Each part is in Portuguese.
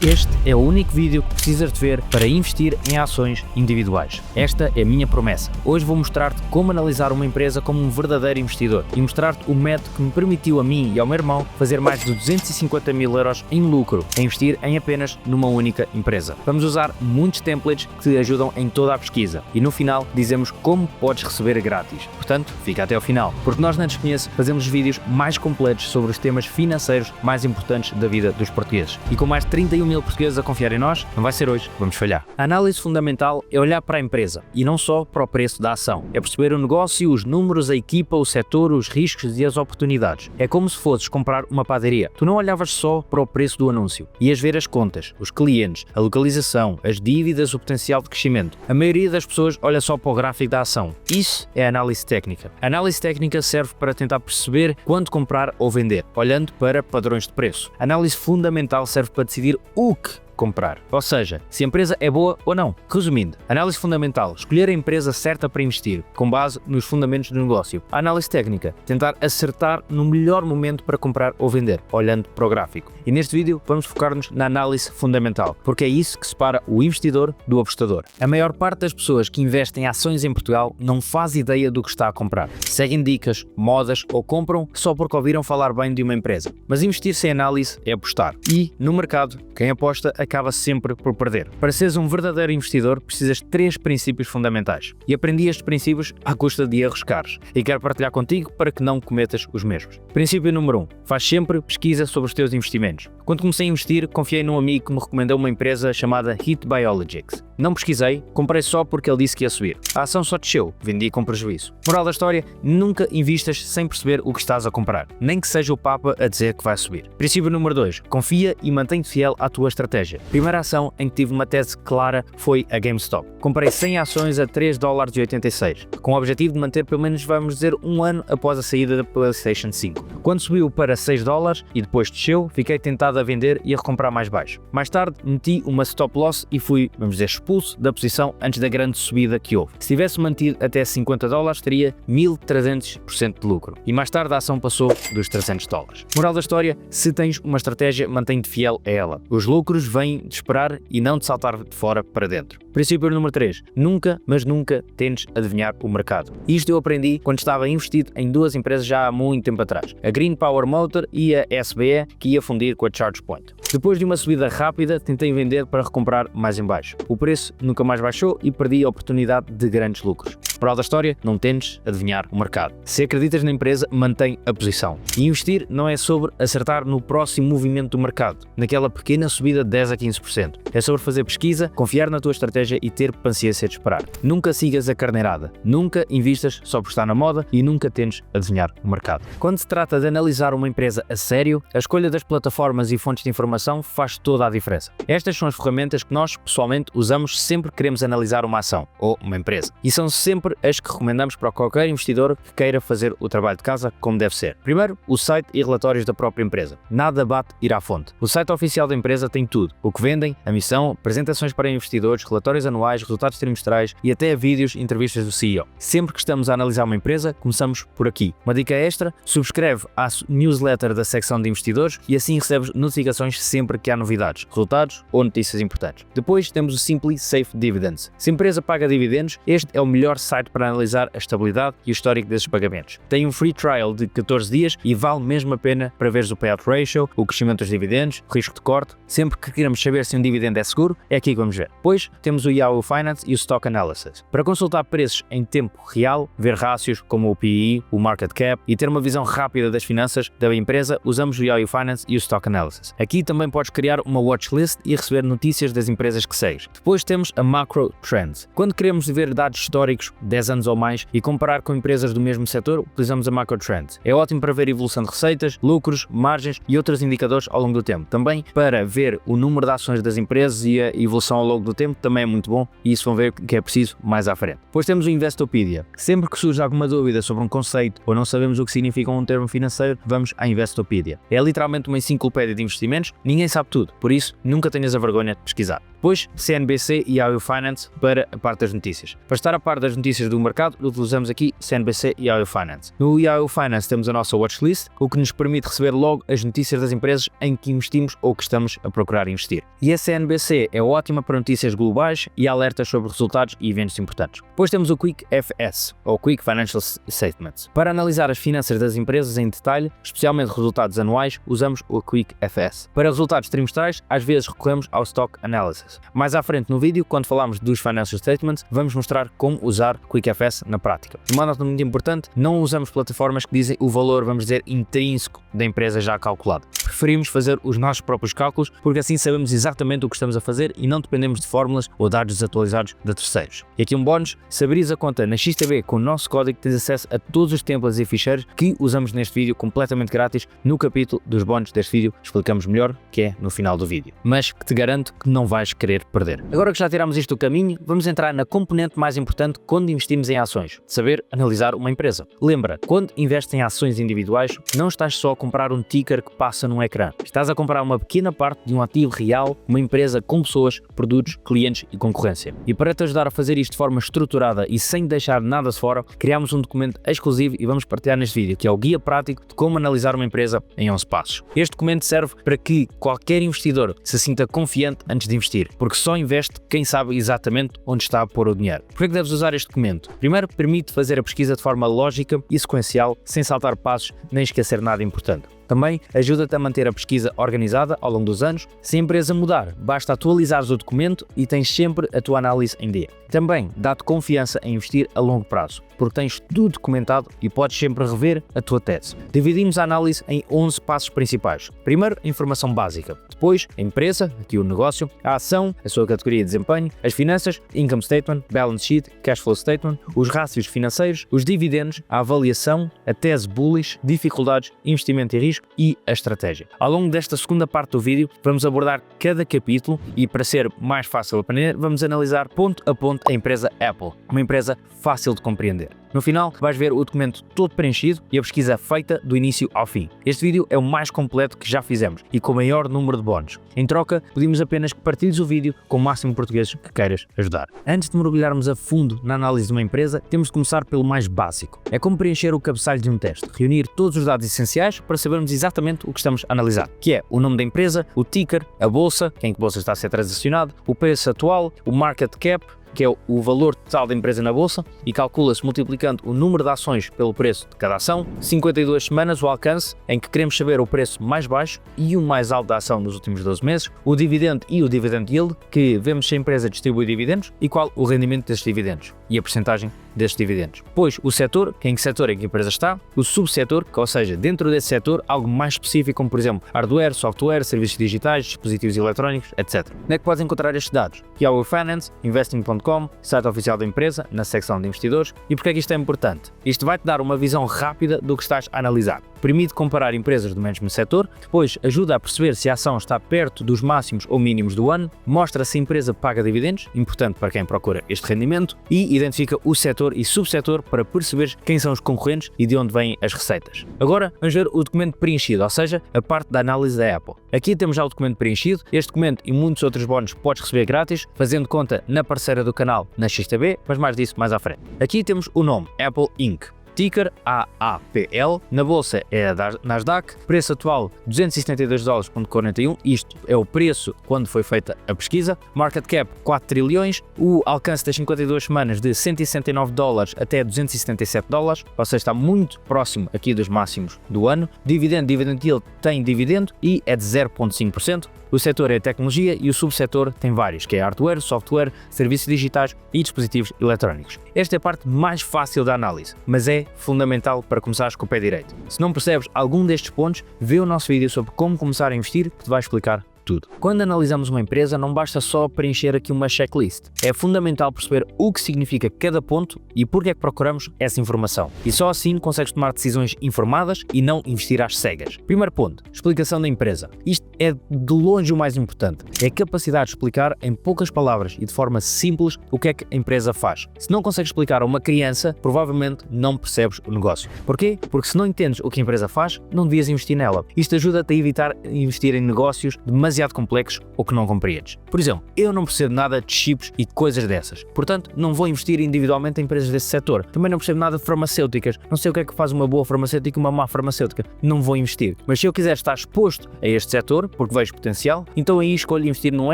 Este é o único vídeo que precisas de ver para investir em ações individuais. Esta é a minha promessa. Hoje vou mostrar-te como analisar uma empresa como um verdadeiro investidor e mostrar-te o método que me permitiu a mim e ao meu irmão fazer mais de 250 mil euros em lucro a investir em apenas numa única empresa. Vamos usar muitos templates que te ajudam em toda a pesquisa e no final dizemos como podes receber grátis. Portanto, fica até ao final, porque nós na Desconheço fazemos vídeos mais completos sobre os temas financeiros mais importantes da vida dos portugueses. E com mais de 31 mil portugueses a confiar em nós, não vai ser hoje, vamos falhar. A análise fundamental é olhar para a empresa e não só para o preço da ação. É perceber o negócio, os números, a equipa, o setor, os riscos e as oportunidades. É como se fosses comprar uma padaria. Tu não olhavas só para o preço do anúncio. Ias ver as contas, os clientes, a localização, as dívidas, o potencial de crescimento. A maioria das pessoas olha só para o gráfico da ação. Isso é análise técnica. A análise técnica serve para tentar perceber quando comprar ou vender, olhando para padrões de preço. A análise fundamental serve para decidir o que comprar, ou seja, se a empresa é boa ou não. Resumindo, análise fundamental, escolher a empresa certa para investir, com base nos fundamentos do negócio. A análise técnica, tentar acertar no melhor momento para comprar ou vender, olhando para o gráfico. E neste vídeo vamos focar-nos na análise fundamental, porque é isso que separa o investidor do apostador. A maior parte das pessoas que investem em ações em Portugal não faz ideia do que está a comprar. Seguem dicas, modas ou compram só porque ouviram falar bem de uma empresa. Mas investir sem análise é apostar. E, no mercado, quem aposta acaba sempre por perder. Para seres um verdadeiro investidor, precisas de 3 princípios fundamentais. E aprendi estes princípios à custa de erros caros. E quero partilhar contigo para que não cometas os mesmos. Princípio número 1. Faz sempre pesquisa sobre os teus investimentos. Quando comecei a investir, confiei num amigo que me recomendou uma empresa chamada Hit Biologics. Não pesquisei, comprei só porque ele disse que ia subir. A ação só desceu, vendi com prejuízo. Moral da história, nunca invistas sem perceber o que estás a comprar, nem que seja o Papa a dizer que vai subir. Princípio número 2. Confia e mantém-te fiel à tua estratégia. A primeira ação em que tive uma tese clara foi a GameStop. Comprei 100 ações a $3,86, com o objetivo de manter pelo menos, vamos dizer, um ano após a saída da PlayStation 5. Quando subiu para $6 e depois desceu, fiquei tentado a vender e a recomprar mais baixo. Mais tarde, meti uma stop loss e fui, vamos dizer, expulso da posição antes da grande subida que houve. Se tivesse mantido até $50, teria 1300% de lucro. E mais tarde a ação passou dos $300. Moral da história, se tens uma estratégia, mantém-te fiel a ela. Os lucros vêm de esperar e não de saltar de fora para dentro. Princípio número 3. Nunca, mas nunca tentes adivinhar o mercado. Isto eu aprendi quando estava investido em 2 empresas já há muito tempo atrás. A Green Power Motor e a SBE, que ia fundir com a ChargePoint. Depois de uma subida rápida, tentei vender para recomprar mais em baixo. O preço nunca mais baixou e perdi a oportunidade de grandes lucros. Moral da história, não tentes adivinhar o mercado. Se acreditas na empresa, mantém a posição. E investir não é sobre acertar no próximo movimento do mercado, naquela pequena subida de 10 a 15%. É sobre fazer pesquisa, confiar na tua estratégia e ter paciência de esperar. Nunca sigas a carneirada, nunca invistas só por estar na moda e nunca tentes adivinhar o mercado. Quando se trata de analisar uma empresa a sério, a escolha das plataformas e fontes de informação faz toda a diferença. Estas são as ferramentas que nós, pessoalmente, usamos sempre que queremos analisar uma ação ou uma empresa. E são sempre as que recomendamos para qualquer investidor que queira fazer o trabalho de casa como deve ser. Primeiro, o site e relatórios da própria empresa. Nada bate ir à fonte. O site oficial da empresa tem tudo. O que vendem, a missão, apresentações para investidores, relatórios anuais, resultados trimestrais e até vídeos e entrevistas do CEO. Sempre que estamos a analisar uma empresa, começamos por aqui. Uma dica extra, subscreve à newsletter da secção de investidores e assim recebes notificações sempre que há novidades, resultados ou notícias importantes. Depois temos o Simply Safe Dividends. Se a empresa paga dividendos, este é o melhor site para analisar a estabilidade e o histórico desses pagamentos. Tem um free trial de 14 dias e vale mesmo a pena para veres o payout ratio, o crescimento dos dividendos, o risco de corte. Sempre que queremos saber se um dividendo é seguro, é aqui que vamos ver. Depois temos o Yahoo Finance e o Stock Analysis. Para consultar preços em tempo real, ver rácios como o PE, o Market Cap e ter uma visão rápida das finanças da empresa, usamos o Yahoo Finance e o Stock Analysis. Aqui também podes criar uma watchlist e receber notícias das empresas que segues. Depois temos a Macro Trends. Quando queremos ver dados históricos 10 anos ou mais e comparar com empresas do mesmo setor, utilizamos a Macro Trends. É ótimo para ver evolução de receitas, lucros, margens e outros indicadores ao longo do tempo. Também para ver o número de ações das empresas e a evolução ao longo do tempo também é muito bom e isso vão ver que é preciso mais à frente. Depois temos o Investopedia. Sempre que surge alguma dúvida sobre um conceito ou não sabemos o que significa um termo financeiro, vamos à Investopedia. É literalmente uma enciclopédia de investimentos, ninguém sabe tudo, por isso nunca tenhas a vergonha de pesquisar. Depois, CNBC e Yahoo Finance para a parte das notícias. Para estar a par das notícias notícias do mercado, utilizamos aqui CNBC e Yahoo Finance. No Yahoo Finance temos a nossa watchlist, o que nos permite receber logo as notícias das empresas em que investimos ou que estamos a procurar investir. E a CNBC é ótima para notícias globais e alertas sobre resultados e eventos importantes. Depois temos o Quick FS, ou Quick Financial Statements. Para analisar as finanças das empresas em detalhe, especialmente resultados anuais, usamos o Quick FS. Para resultados trimestrais, às vezes recorremos ao Stock Analysis. Mais à frente no vídeo, quando falamos dos Financial Statements, vamos mostrar como usar Quick FS na prática. Uma nota muito importante, não usamos plataformas que dizem o valor, vamos dizer, intrínseco da empresa já calculado. Preferimos fazer os nossos próprios cálculos, porque assim sabemos exatamente o que estamos a fazer e não dependemos de fórmulas ou dados desatualizados de terceiros. E aqui um bónus, se abrires a conta na XTB com o nosso código, tens acesso a todos os templates e ficheiros que usamos neste vídeo completamente grátis. No capítulo dos bónus deste vídeo explicamos melhor, que é no final do vídeo. Mas que te garanto que não vais querer perder. Agora que já tiramos isto do caminho, vamos entrar na componente mais importante quando investimos em ações, saber analisar uma empresa. Lembra, quando investes em ações individuais, não estás só a comprar um ticker que passa num ecrã. Estás a comprar uma pequena parte de um ativo real, uma empresa com pessoas, produtos, clientes e concorrência. E para te ajudar a fazer isto de forma estruturada e sem deixar nada de fora, criamos um documento exclusivo e vamos partilhar neste vídeo, que é o Guia Prático de como analisar uma empresa em 11 passos. Este documento serve para que qualquer investidor se sinta confiante antes de investir, porque só investe quem sabe exatamente onde está a pôr o dinheiro. Por que deves usar este documento? Primeiro, permite fazer a pesquisa de forma lógica e sequencial, sem saltar passos nem esquecer nada importante. Também ajuda-te a manter a pesquisa organizada ao longo dos anos. Se a empresa mudar, basta atualizares o documento e tens sempre a tua análise em dia. Também dá-te confiança em investir a longo prazo, porque tens tudo documentado e podes sempre rever a tua tese. Dividimos a análise em 11 passos principais. Primeiro, a informação básica. Depois, a empresa, aqui o negócio, a ação, a sua categoria de desempenho, as finanças, income statement, balance sheet, cash flow statement, os rácios financeiros, os dividendos, a avaliação, a tese bullish, dificuldades, investimento e risco e a estratégia. Ao longo desta segunda parte do vídeo, vamos abordar cada capítulo e, para ser mais fácil de aprender, vamos analisar ponto a ponto a empresa Apple, uma empresa fácil de compreender. No final, vais ver o documento todo preenchido e a pesquisa feita do início ao fim. Este vídeo é o mais completo que já fizemos e com o maior número de bónus. Em troca, pedimos apenas que partilhes o vídeo com o máximo de portugueses que queiras ajudar. Antes de mergulharmos a fundo na análise de uma empresa, temos de começar pelo mais básico. É como preencher o cabeçalho de um teste, reunir todos os dados essenciais para sabermos exatamente o que estamos a analisar, que é o nome da empresa, o ticker, a bolsa, em que bolsa está a ser transacionado, o preço atual, o market cap, que é o valor total da empresa na bolsa, e calcula-se multiplicando o número de ações pelo preço de cada ação, 52 semanas o alcance, em que queremos saber o preço mais baixo e o mais alto da ação nos últimos 12 meses, o dividendo e o dividend yield, que vemos se a empresa distribui dividendos, e qual o rendimento destes dividendos e a percentagem destes dividendos. Depois, o setor, em que setor é que a empresa está, o subsetor, que, ou seja, dentro desse setor, algo mais específico, como por exemplo hardware, software, serviços digitais, dispositivos eletrónicos, etc. Onde é que podes encontrar estes dados? Yahoo Finance, investing.com, site oficial da empresa, na secção de investidores. E porque é que isto é importante? Isto vai-te dar uma visão rápida do que estás a analisar. Permite comparar empresas do mesmo setor, depois ajuda a perceber se a ação está perto dos máximos ou mínimos do ano, mostra se a empresa paga dividendos, importante para quem procura este rendimento, e identifica o setor e subsetor para perceber quem são os concorrentes e de onde vêm as receitas. Agora vamos ver o documento preenchido, ou seja, a parte da análise da Apple. Aqui temos já o documento preenchido. Este documento e muitos outros bónus podes receber grátis, fazendo conta na parceira do canal, na XTB, mas mais disso mais à frente. Aqui temos o nome, Apple Inc. Ticker AAPL, na bolsa é a Nasdaq, preço atual $272,41, isto é o preço quando foi feita a pesquisa, market cap 4 trilhões, o alcance das 52 semanas de $169 até $277, ou seja, está muito próximo aqui dos máximos do ano, dividend yield tem dividendo e é de 0,5%, o setor é tecnologia e o subsetor tem vários, que é hardware, software, serviços digitais e dispositivos eletrónicos. Esta é a parte mais fácil da análise, mas é fundamental para começares com o pé direito. Se não percebes algum destes pontos, vê o nosso vídeo sobre como começar a investir, que te vai explicar tudo. Quando analisamos uma empresa, não basta só preencher aqui uma checklist. É fundamental perceber o que significa cada ponto e porque é que procuramos essa informação. E só assim consegues tomar decisões informadas e não investir às cegas. Primeiro ponto, explicação da empresa. Isto é de longe o mais importante. É a capacidade de explicar em poucas palavras e de forma simples o que é que a empresa faz. Se não consegues explicar a uma criança, provavelmente não percebes o negócio. Porquê? Porque se não entendes o que a empresa faz, não devias investir nela. Isto ajuda-te a evitar investir em negócios demasiado demasiado complexos ou que não compreendes. Por exemplo, eu não percebo nada de chips e de coisas dessas, portanto não vou investir individualmente em empresas desse setor. Também não percebo nada de farmacêuticas, não sei o que é que faz uma boa farmacêutica e uma má farmacêutica, não vou investir. Mas se eu quiser estar exposto a este setor, porque vejo potencial, então aí escolho investir num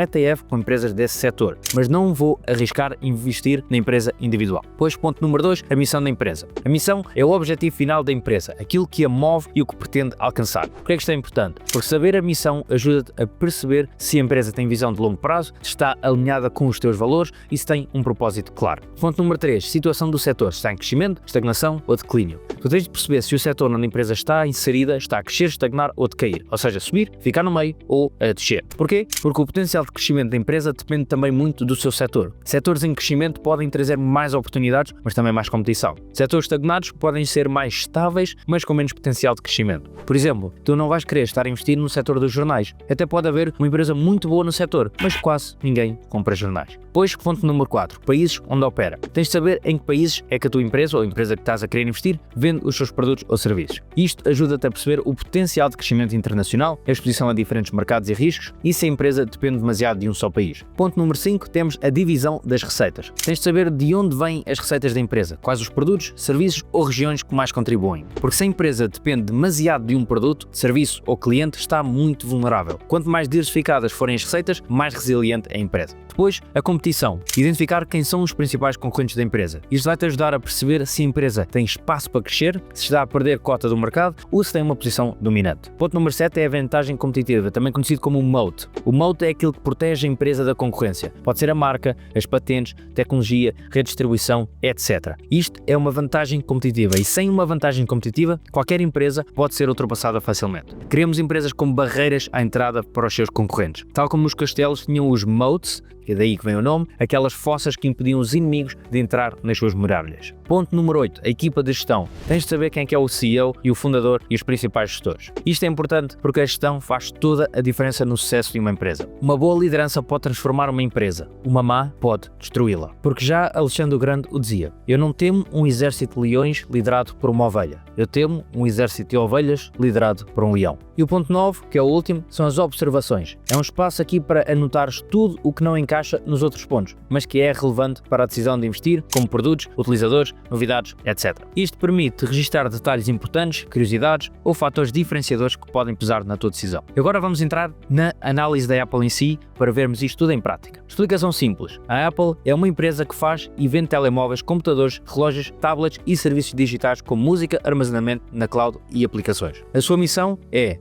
ETF com empresas desse setor, mas não vou arriscar investir na empresa individual. Pois, ponto número 2, a missão da empresa. A missão é o objetivo final da empresa, aquilo que a move e o que pretende alcançar. Por que é que isto é importante? Porque saber a missão ajuda-te a perceber se a empresa tem visão de longo prazo, se está alinhada com os teus valores e se tem um propósito claro. Ponto número 3, situação do setor, se está em crescimento, estagnação ou declínio. Tu tens de perceber se o setor onde a empresa está inserida está a crescer, estagnar ou decair, ou seja, subir, ficar no meio ou a descer. Porquê? Porque o potencial de crescimento da empresa depende também muito do seu setor. Setores em crescimento podem trazer mais oportunidades, mas também mais competição. Setores estagnados podem ser mais estáveis, mas com menos potencial de crescimento. Por exemplo, tu não vais querer estar a investir no setor dos jornais. Até pode haver uma empresa muito boa no setor, mas quase ninguém compra jornais. Pois, ponto número 4, países onde opera. Tens de saber em que países é que a tua empresa ou a empresa que estás a querer investir vende os seus produtos ou serviços. Isto ajuda-te a perceber o potencial de crescimento internacional, a exposição a diferentes mercados e riscos e se a empresa depende demasiado de um só país. Ponto número 5, temos a divisão das receitas. Tens de saber de onde vêm as receitas da empresa, quais os produtos, serviços ou regiões que mais contribuem. Porque se a empresa depende demasiado de um produto, serviço ou cliente, está muito vulnerável. Quanto mais diversificadas forem as receitas, mais resiliente é a empresa. Depois, a competição. Identificar quem são os principais concorrentes da empresa. Isto vai-te ajudar a perceber se a empresa tem espaço para crescer, se está a perder cota do mercado ou se tem uma posição dominante. Ponto número 7 é a vantagem competitiva, também conhecido como o moat. O moat é aquilo que protege a empresa da concorrência. Pode ser a marca, as patentes, tecnologia, redistribuição, etc. Isto é uma vantagem competitiva e sem uma vantagem competitiva, qualquer empresa pode ser ultrapassada facilmente. Criamos empresas com barreiras à entrada para os seus concorrentes. Tal como os castelos tinham os moats, que é daí que vem o nome, aquelas fossas que impediam os inimigos de entrar nas suas muralhas. Ponto número 8, a equipa de gestão. Tens de saber quem é o CEO e o fundador e os principais gestores. Isto é importante porque a gestão faz toda a diferença no sucesso de uma empresa. Uma boa liderança pode transformar uma empresa, uma má pode destruí-la. Porque já Alexandre o Grande o dizia, eu não temo um exército de leões liderado por uma ovelha, eu temo um exército de ovelhas liderado por um leão. E o ponto 9, que é o último, são as observações. É um espaço aqui para anotares tudo o que não encaixa nos outros pontos, mas que é relevante para a decisão de investir, como produtos, utilizadores, novidades, etc. Isto permite registar detalhes importantes, curiosidades ou fatores diferenciadores que podem pesar na tua decisão. E agora vamos entrar na análise da Apple em si para vermos isto tudo em prática. Explicação simples. A Apple é uma empresa que faz e vende telemóveis, computadores, relógios, tablets e serviços digitais como música, armazenamento na cloud e aplicações.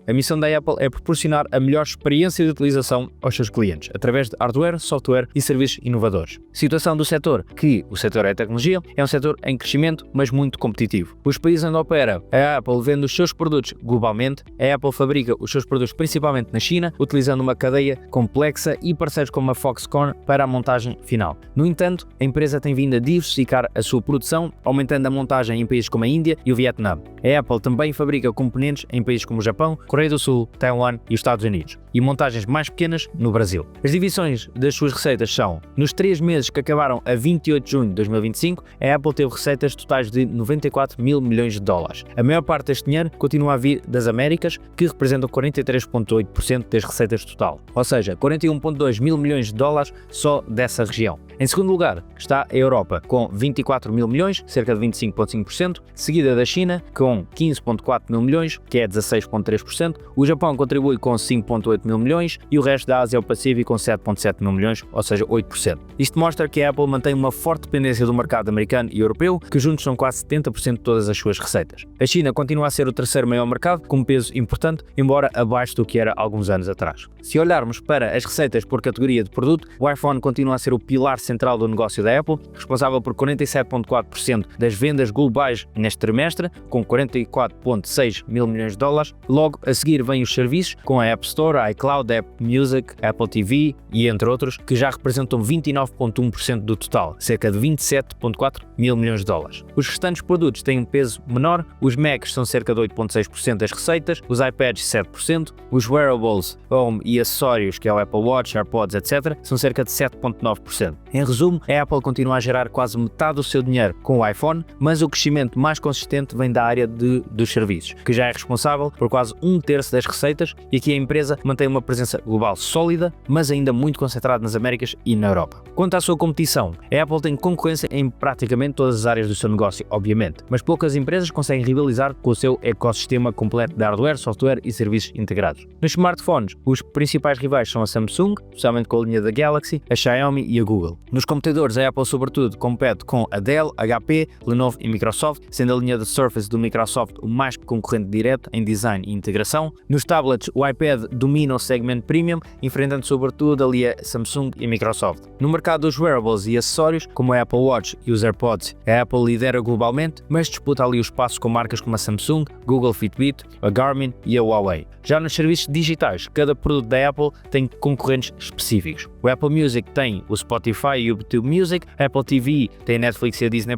A missão da Apple é proporcionar a melhor experiência de utilização aos seus clientes, através de hardware, software e serviços inovadores. Situação do setor, que o setor é tecnologia, é um setor em crescimento, mas muito competitivo. Os países onde opera, a Apple vende os seus produtos globalmente, a Apple fabrica os seus produtos principalmente na China, utilizando uma cadeia complexa e parceiros como a Foxconn para a montagem final. No entanto, a empresa tem vindo a diversificar a sua produção, aumentando a montagem em países como a Índia e o Vietnã. A Apple também fabrica componentes em países como o Japão, Coreia do Sul, Taiwan e os Estados Unidos, e montagens mais pequenas no Brasil. As divisões das suas receitas são: nos 3 meses que acabaram a 28 de junho de 2025, a Apple teve receitas totais de 94 mil milhões de dólares. A maior parte deste dinheiro continua a vir das Américas, que representam 43,8% das receitas total, ou seja, 41,2 mil milhões de dólares só dessa região. Em segundo lugar está a Europa, com 24 mil milhões, cerca de 25,5%, seguida da China, com 15,4 mil milhões, que é 16,3%, o Japão contribui com 5,8 mil milhões e o resto da Ásia e o Pacífico com 7,7 mil milhões, ou seja, 8%. Isto mostra que a Apple mantém uma forte dependência do mercado americano e europeu, que juntos são quase 70% de todas as suas receitas. A China continua a ser o terceiro maior mercado, com um peso importante, embora abaixo do que era há alguns anos atrás. Se olharmos para as receitas por categoria de produto, o iPhone continua a ser o pilar central do negócio da Apple, responsável por 47,4% das vendas globais neste trimestre, com 44,6 mil milhões de dólares. Logo a seguir vem os serviços, com a App Store, a iCloud, a App Music, a Apple TV e entre outros, que já representam 29,1% do total, cerca de 27,4 mil milhões de dólares. Os restantes produtos têm um peso menor, os Macs são cerca de 8,6% das receitas, os iPads 7%, os wearables, home e acessórios, que é o Apple Watch, AirPods, etc., são cerca de 7,9%. Em resumo, a Apple continua a gerar quase metade do seu dinheiro com o iPhone, mas o crescimento mais consistente vem da área dos serviços, que já é responsável por quase 1/3 das receitas, e aqui a empresa mantém uma presença global sólida, mas ainda muito concentrada nas Américas e na Europa. Quanto à sua competição, a Apple tem concorrência em praticamente todas as áreas do seu negócio, obviamente, mas poucas empresas conseguem rivalizar com o seu ecossistema completo de hardware, software e serviços integrados. Nos smartphones, os principais rivais são a Samsung, especialmente com a linha da Galaxy, a Xiaomi e a Google. Nos computadores, a Apple sobretudo compete com a Dell, HP, Lenovo e Microsoft, sendo a linha da Surface do Microsoft o mais concorrente direto em design e integração. Nos tablets, o iPad domina o segmento premium, enfrentando sobretudo ali a Samsung e a Microsoft. No mercado dos wearables e acessórios, como a Apple Watch e os AirPods, a Apple lidera globalmente, mas disputa ali o espaço com marcas como a Samsung, Google Fitbit, a Garmin e a Huawei. Já nos serviços digitais, cada produto da Apple tem concorrentes específicos. O Apple Music tem o Spotify e o YouTube Music, a Apple TV tem a Netflix e a Disney+,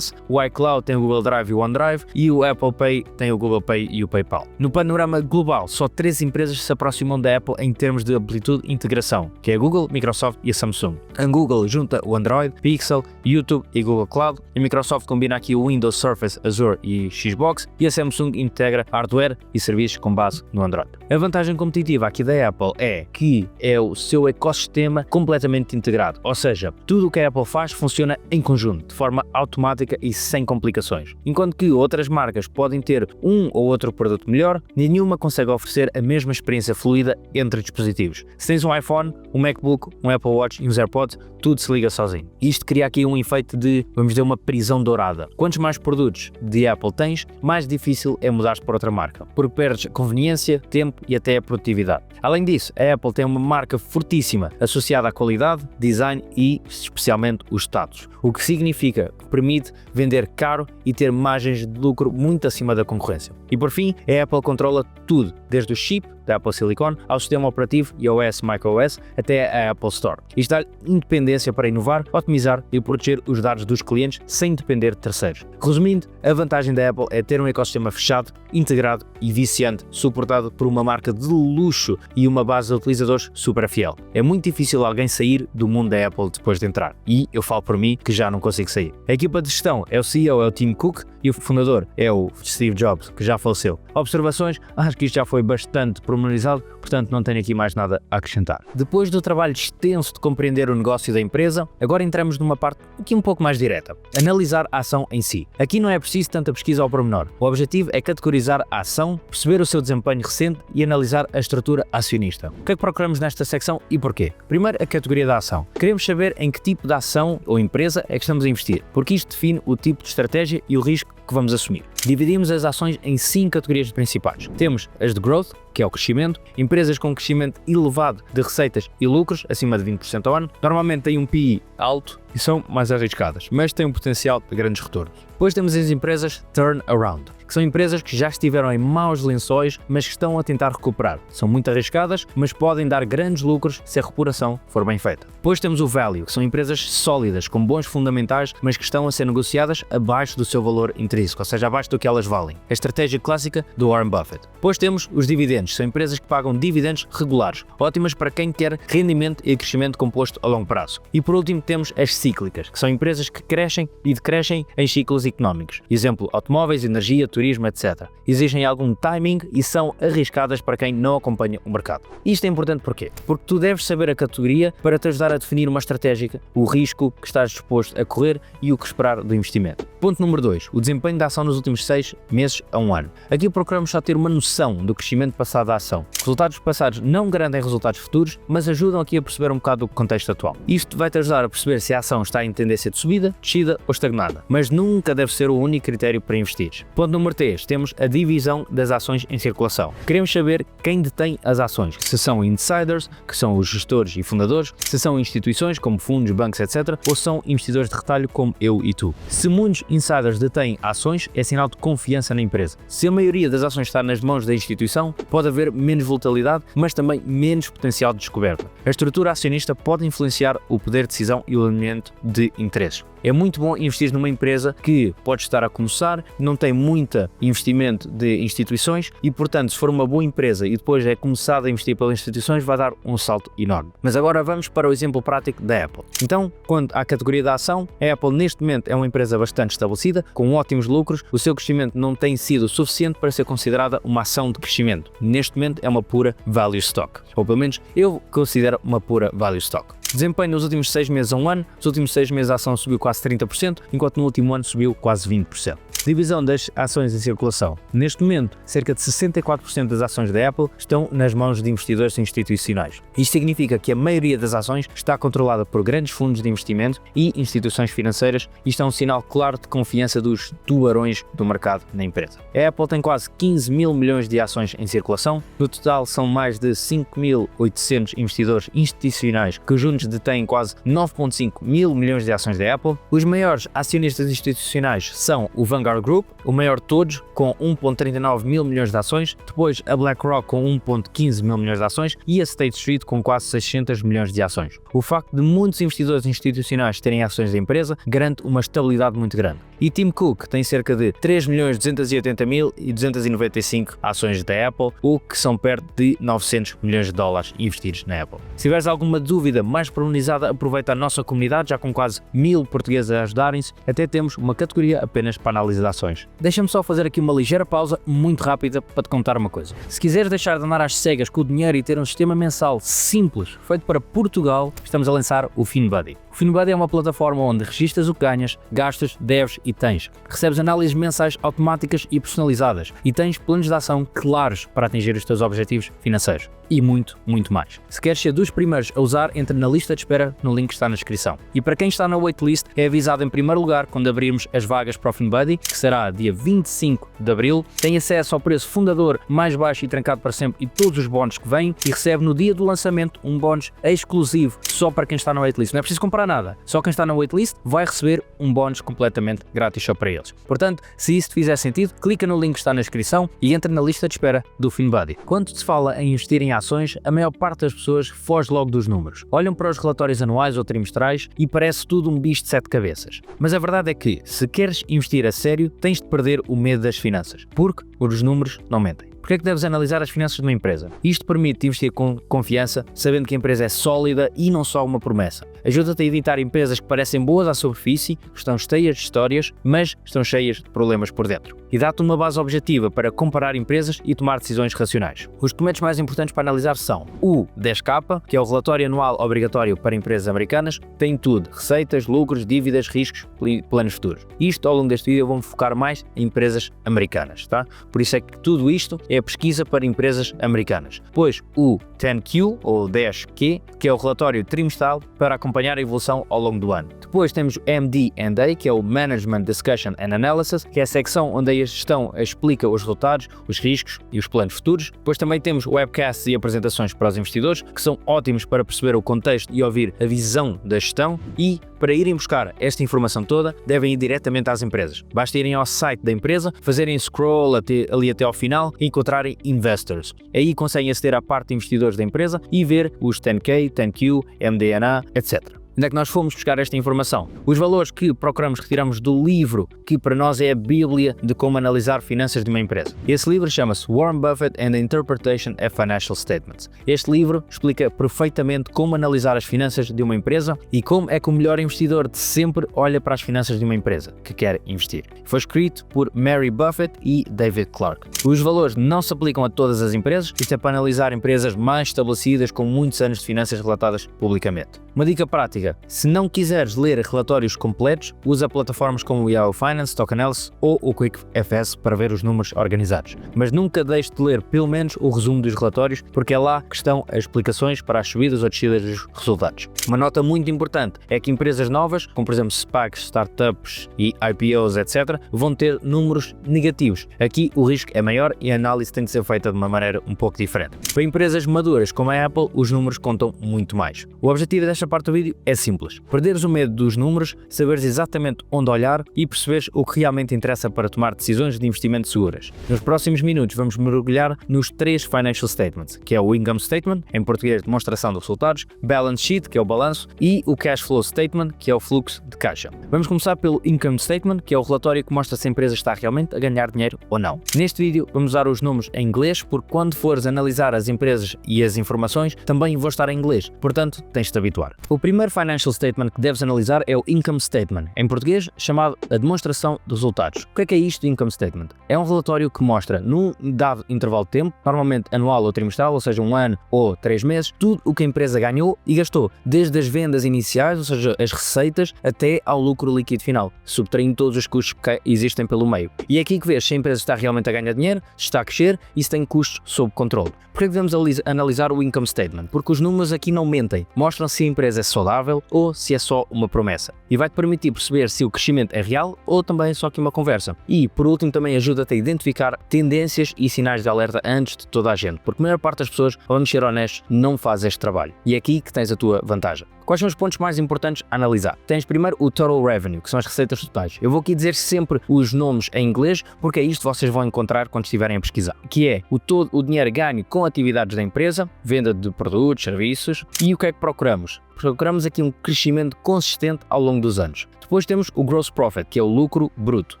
o iCloud tem o Google Drive e o OneDrive, e o Apple Pay tem o Google Pay e o PayPal. No panorama global, só 3 empresas se aproximam da Apple em termos de amplitude e integração, que é a Google, Microsoft e a Samsung. A Google junta o Android, Pixel, YouTube e Google Cloud, a Microsoft combina aqui o Windows, Surface, Azure e Xbox, e a Samsung integra hardware e serviços com base no Android. A vantagem competitiva aqui da Apple é que é o seu ecossistema completamente integrado, ou seja, tudo o que a Apple faz funciona em conjunto, de forma automática e sem complicações. Enquanto que outras marcas podem ter um ou outro produto melhor, nenhuma consegue oferecer a mesma experiência fluida entre dispositivos. Se tens um iPhone, um MacBook, um Apple Watch e uns AirPods, tudo se liga sozinho. Isto cria aqui um efeito de, vamos dizer, uma prisão dourada. Quantos mais produtos de Apple tens, mais difícil é mudar-te para outra marca, porque perdes conveniência, tempo e até a produtividade. Além disso, a Apple tem uma marca fortíssima associada à qualidade, design e, especialmente, o status, o que significa que permite vender caro e ter margens de lucro muito acima da concorrência. E por fim, a Apple controla tudo, desde o chip da Apple Silicon ao sistema operativo iOS, macOS, até a Apple Store. Isto dá independência para inovar, otimizar e proteger os dados dos clientes sem depender de terceiros. Resumindo, a vantagem da Apple é ter um ecossistema fechado, integrado e viciante, suportado por uma marca de luxo e uma base de utilizadores super fiel. É muito difícil alguém sair do mundo da Apple depois de entrar. E eu falo por mim que já não consigo sair. A equipa de gestão é o CEO, é o Tim Cook, e o fundador é o Steve Jobs, que já faleceu. Observações? Acho que isto já foi bastante pormenorizado, portanto não tenho aqui mais nada a acrescentar. Depois do trabalho extenso de compreender o negócio da empresa, agora entramos numa parte aqui um pouco mais direta. Analisar a ação em si. Aqui não é preciso tanta pesquisa ao pormenor. O objetivo é categorizar a ação, perceber o seu desempenho recente e analisar a estrutura acionista. O que é que procuramos nesta secção e porquê? Primeiro, a categoria da ação. Queremos saber em que tipo de ação ou empresa é que estamos a investir, porque isto define o tipo de estratégia e o risco que vamos assumir. Dividimos as ações em 5 categorias principais. Temos as de growth, que é o crescimento, empresas com crescimento elevado de receitas e lucros, acima de 20% ao ano, normalmente têm um PI alto e são mais arriscadas, mas têm um potencial de grandes retornos. Depois temos as empresas turnaround, que são empresas que já estiveram em maus lençóis, mas que estão a tentar recuperar. São muito arriscadas, mas podem dar grandes lucros se a recuperação for bem feita. Depois temos o value, que são empresas sólidas, com bons fundamentais, mas que estão a ser negociadas abaixo do seu valor intrínseco, ou seja, abaixo do que elas valem. A estratégia clássica do Warren Buffett. Depois temos os dividendos, são empresas que pagam dividendos regulares, ótimas para quem quer rendimento e crescimento composto a longo prazo. E por último temos as cíclicas, que são empresas que crescem e decrescem em ciclos económicos. Exemplo, automóveis, energia, turismo, etc. Exigem algum timing e são arriscadas para quem não acompanha o mercado. Isto é importante porquê? Porque tu deves saber a categoria para te ajudar a definir uma estratégia, o risco que estás disposto a correr e o que esperar do investimento. Ponto número 2. O desempenho da ação nos últimos 6 meses a 1 ano. Aqui procuramos só ter uma noção do crescimento passado da ação. Resultados passados não garantem resultados futuros, mas ajudam aqui a perceber um bocado do contexto atual. Isto vai-te ajudar a perceber se a ação está em tendência de subida, descida ou estagnada, mas nunca deve ser o único critério para investir. Ponto número 3. Temos a divisão das ações em circulação. Queremos saber quem detém as ações, se são insiders, que são os gestores e fundadores, se são instituições como fundos, bancos, etc., ou são investidores de retalho como eu e tu. Se muitos insiders detêm ações, é sinal de confiança na empresa. Se a maioria das ações está nas mãos da instituição, pode pode haver menos volatilidade, mas também menos potencial de descoberta. A estrutura acionista pode influenciar o poder de decisão e o alinhamento de interesses. É muito bom investir numa empresa que pode estar a começar, não tem muito investimento de instituições e, portanto, se for uma boa empresa e depois é começada a investir pelas instituições, vai dar um salto enorme. Mas agora vamos para o exemplo prático da Apple. Então, quando à categoria da ação, a Apple neste momento é uma empresa bastante estabelecida, com ótimos lucros, o seu crescimento não tem sido suficiente para ser considerada uma ação de crescimento. Neste momento é uma pura value stock, ou pelo menos eu considero uma pura value stock. Desempenho nos últimos 6 meses a um ano, nos últimos 6 meses a ação subiu quase 30%, enquanto no último ano subiu quase 20%. Divisão das ações em circulação. Neste momento, cerca de 64% das ações da Apple estão nas mãos de investidores institucionais. Isto significa que a maioria das ações está controlada por grandes fundos de investimento e instituições financeiras, e isto é um sinal claro de confiança dos tubarões do mercado na empresa. A Apple tem quase 15 mil milhões de ações em circulação, no total são mais de 5.800 investidores institucionais que juntos detêm quase 9,5 mil milhões de ações da Apple. Os maiores acionistas institucionais são o Vanguard Group, o maior de todos, com 1,39 mil milhões de ações, depois a BlackRock com 1,15 mil milhões de ações e a State Street com quase 600 milhões de ações. O facto de muitos investidores institucionais terem ações da empresa garante uma estabilidade muito grande. E Tim Cook tem cerca de 3.280.295 ações da Apple, o que são perto de 900 milhões de dólares investidos na Apple. Se tiveres alguma dúvida mais pormenorizada, aproveita a nossa comunidade, já com quase 1000 portugueses a ajudarem-se, até temos uma categoria apenas para análise de ações. Deixa-me só fazer aqui uma ligeira pausa muito rápida para te contar uma coisa. Se quiseres deixar de andar às cegas com o dinheiro e ter um sistema mensal simples, feito para Portugal, estamos a lançar o FinBuddy. O FinBuddy é uma plataforma onde registras o que ganhas, gastas, deves e tens. Recebes análises mensais automáticas e personalizadas e tens planos de ação claros para atingir os teus objetivos financeiros. E muito, muito mais. Se queres ser dos primeiros a usar, entre na lista de espera no link que está na descrição. E para quem está na waitlist, é avisado em primeiro lugar quando abrirmos as vagas para o FinBuddy, que será dia 25 de Abril, tem acesso ao preço fundador mais baixo e trancado para sempre e todos os bónus que vêm, e recebe no dia do lançamento um bónus exclusivo só para quem está na waitlist. Não é preciso comprar nada, só quem está na waitlist vai receber um bónus completamente grátis só para eles. Portanto, se isso te fizer sentido, clica no link que está na descrição e entra na lista de espera do FinBuddy. Quando se fala em investir em ações, a maior parte das pessoas foge logo dos números. Olham para os relatórios anuais ou trimestrais e parece tudo um bicho de 7 cabeças. Mas a verdade é que, se queres investir a sério, tens de perder o medo das finanças, porque os números não mentem. Porque é que deves analisar as finanças de uma empresa? Isto permite investir com confiança, sabendo que a empresa é sólida e não só uma promessa. Ajuda-te a evitar empresas que parecem boas à superfície, estão cheias de histórias, mas estão cheias de problemas por dentro. E dá-te uma base objetiva para comparar empresas e tomar decisões racionais. Os documentos mais importantes para analisar são o 10K, que é o relatório anual obrigatório para empresas americanas, tem tudo: receitas, lucros, dívidas, riscos e planos futuros. Isto, ao longo deste vídeo, eu vou-me focar mais em empresas americanas, tá? Por isso é que tudo isto é a pesquisa para empresas americanas. Depois, o 10Q, ou 10Q, que é o relatório trimestral para acompanhar a evolução ao longo do ano. Depois temos o MD&A, que é o Management Discussion and Analysis, que é a secção onde a gestão explica os resultados, os riscos e os planos futuros. Depois também temos webcasts e apresentações para os investidores, que são ótimos para perceber o contexto e ouvir a visão da gestão. E para irem buscar esta informação toda, devem ir diretamente às empresas. Basta irem ao site da empresa, fazerem scroll ali até ao final e encontrarem Investors. Aí conseguem aceder à parte de investidores da empresa e ver os 10K, 10Q, MD&A, etc. Onde é que nós fomos buscar esta informação? Os valores que procuramos retiramos do livro que para nós é a bíblia de como analisar finanças de uma empresa. Esse livro chama-se Warren Buffett and the Interpretation of Financial Statements. Este livro explica perfeitamente como analisar as finanças de uma empresa e como é que o melhor investidor de sempre olha para as finanças de uma empresa que quer investir. Foi escrito por Mary Buffett e David Clark. Os valores não se aplicam a todas as empresas, isto é para analisar empresas mais estabelecidas com muitos anos de finanças relatadas publicamente. Uma dica prática: se não quiseres ler relatórios completos, usa plataformas como o Yahoo Finance, Stock Analysis ou o QuickFS para ver os números organizados. Mas nunca deixes de ler pelo menos o resumo dos relatórios, porque é lá que estão as explicações para as subidas ou descidas dos resultados. Uma nota muito importante é que empresas novas, como por exemplo SPACs, startups e IPOs, etc., vão ter números negativos. Aqui o risco é maior e a análise tem de ser feita de uma maneira um pouco diferente. Para empresas maduras como a Apple, os números contam muito mais. O objetivo desta parte do vídeo é simples. Perderes o medo dos números, saberes exatamente onde olhar e perceberes o que realmente interessa para tomar decisões de investimento seguras. Nos próximos minutos vamos mergulhar nos 3 Financial Statements, que é o Income Statement, em português demonstração de resultados, Balance Sheet, que é o balanço, e o Cash Flow Statement, que é o fluxo de caixa. Vamos começar pelo Income Statement, que é o relatório que mostra se a empresa está realmente a ganhar dinheiro ou não. Neste vídeo vamos usar os números em inglês, porque quando fores analisar as empresas e as informações, também vou estar em inglês, portanto tens de te habituar. O primeiro Financial Statement que deves analisar é o Income Statement, em português chamado a demonstração de resultados. O que é isto do Income Statement? É um relatório que mostra, num dado intervalo de tempo, normalmente anual ou trimestral, ou seja, um ano ou 3 meses, tudo o que a empresa ganhou e gastou, desde as vendas iniciais, ou seja, as receitas, até ao lucro líquido final, subtraindo todos os custos que existem pelo meio. E é aqui que vês se a empresa está realmente a ganhar dinheiro, se está a crescer e se tem custos sob controle. Por que devemos analisar o Income Statement? Porque os números aqui não mentem, mostram se a empresa é saudável ou se é só uma promessa. E vai-te permitir perceber se o crescimento é real ou também é só aqui uma conversa. E, por último, também ajuda-te a identificar tendências e sinais de alerta antes de toda a gente, porque a maior parte das pessoas, vamos ser honestos, não faz este trabalho. E é aqui que tens a tua vantagem. Quais são os pontos mais importantes a analisar? Tens primeiro o Total Revenue, que são as receitas totais. Eu vou aqui dizer sempre os nomes em inglês, porque é isto que vocês vão encontrar quando estiverem a pesquisar. Que é o dinheiro ganho com atividades da empresa, venda de produtos, serviços, e o que é que procuramos? Procuramos aqui um crescimento consistente ao longo dos anos. Depois temos o Gross Profit, que é o lucro bruto.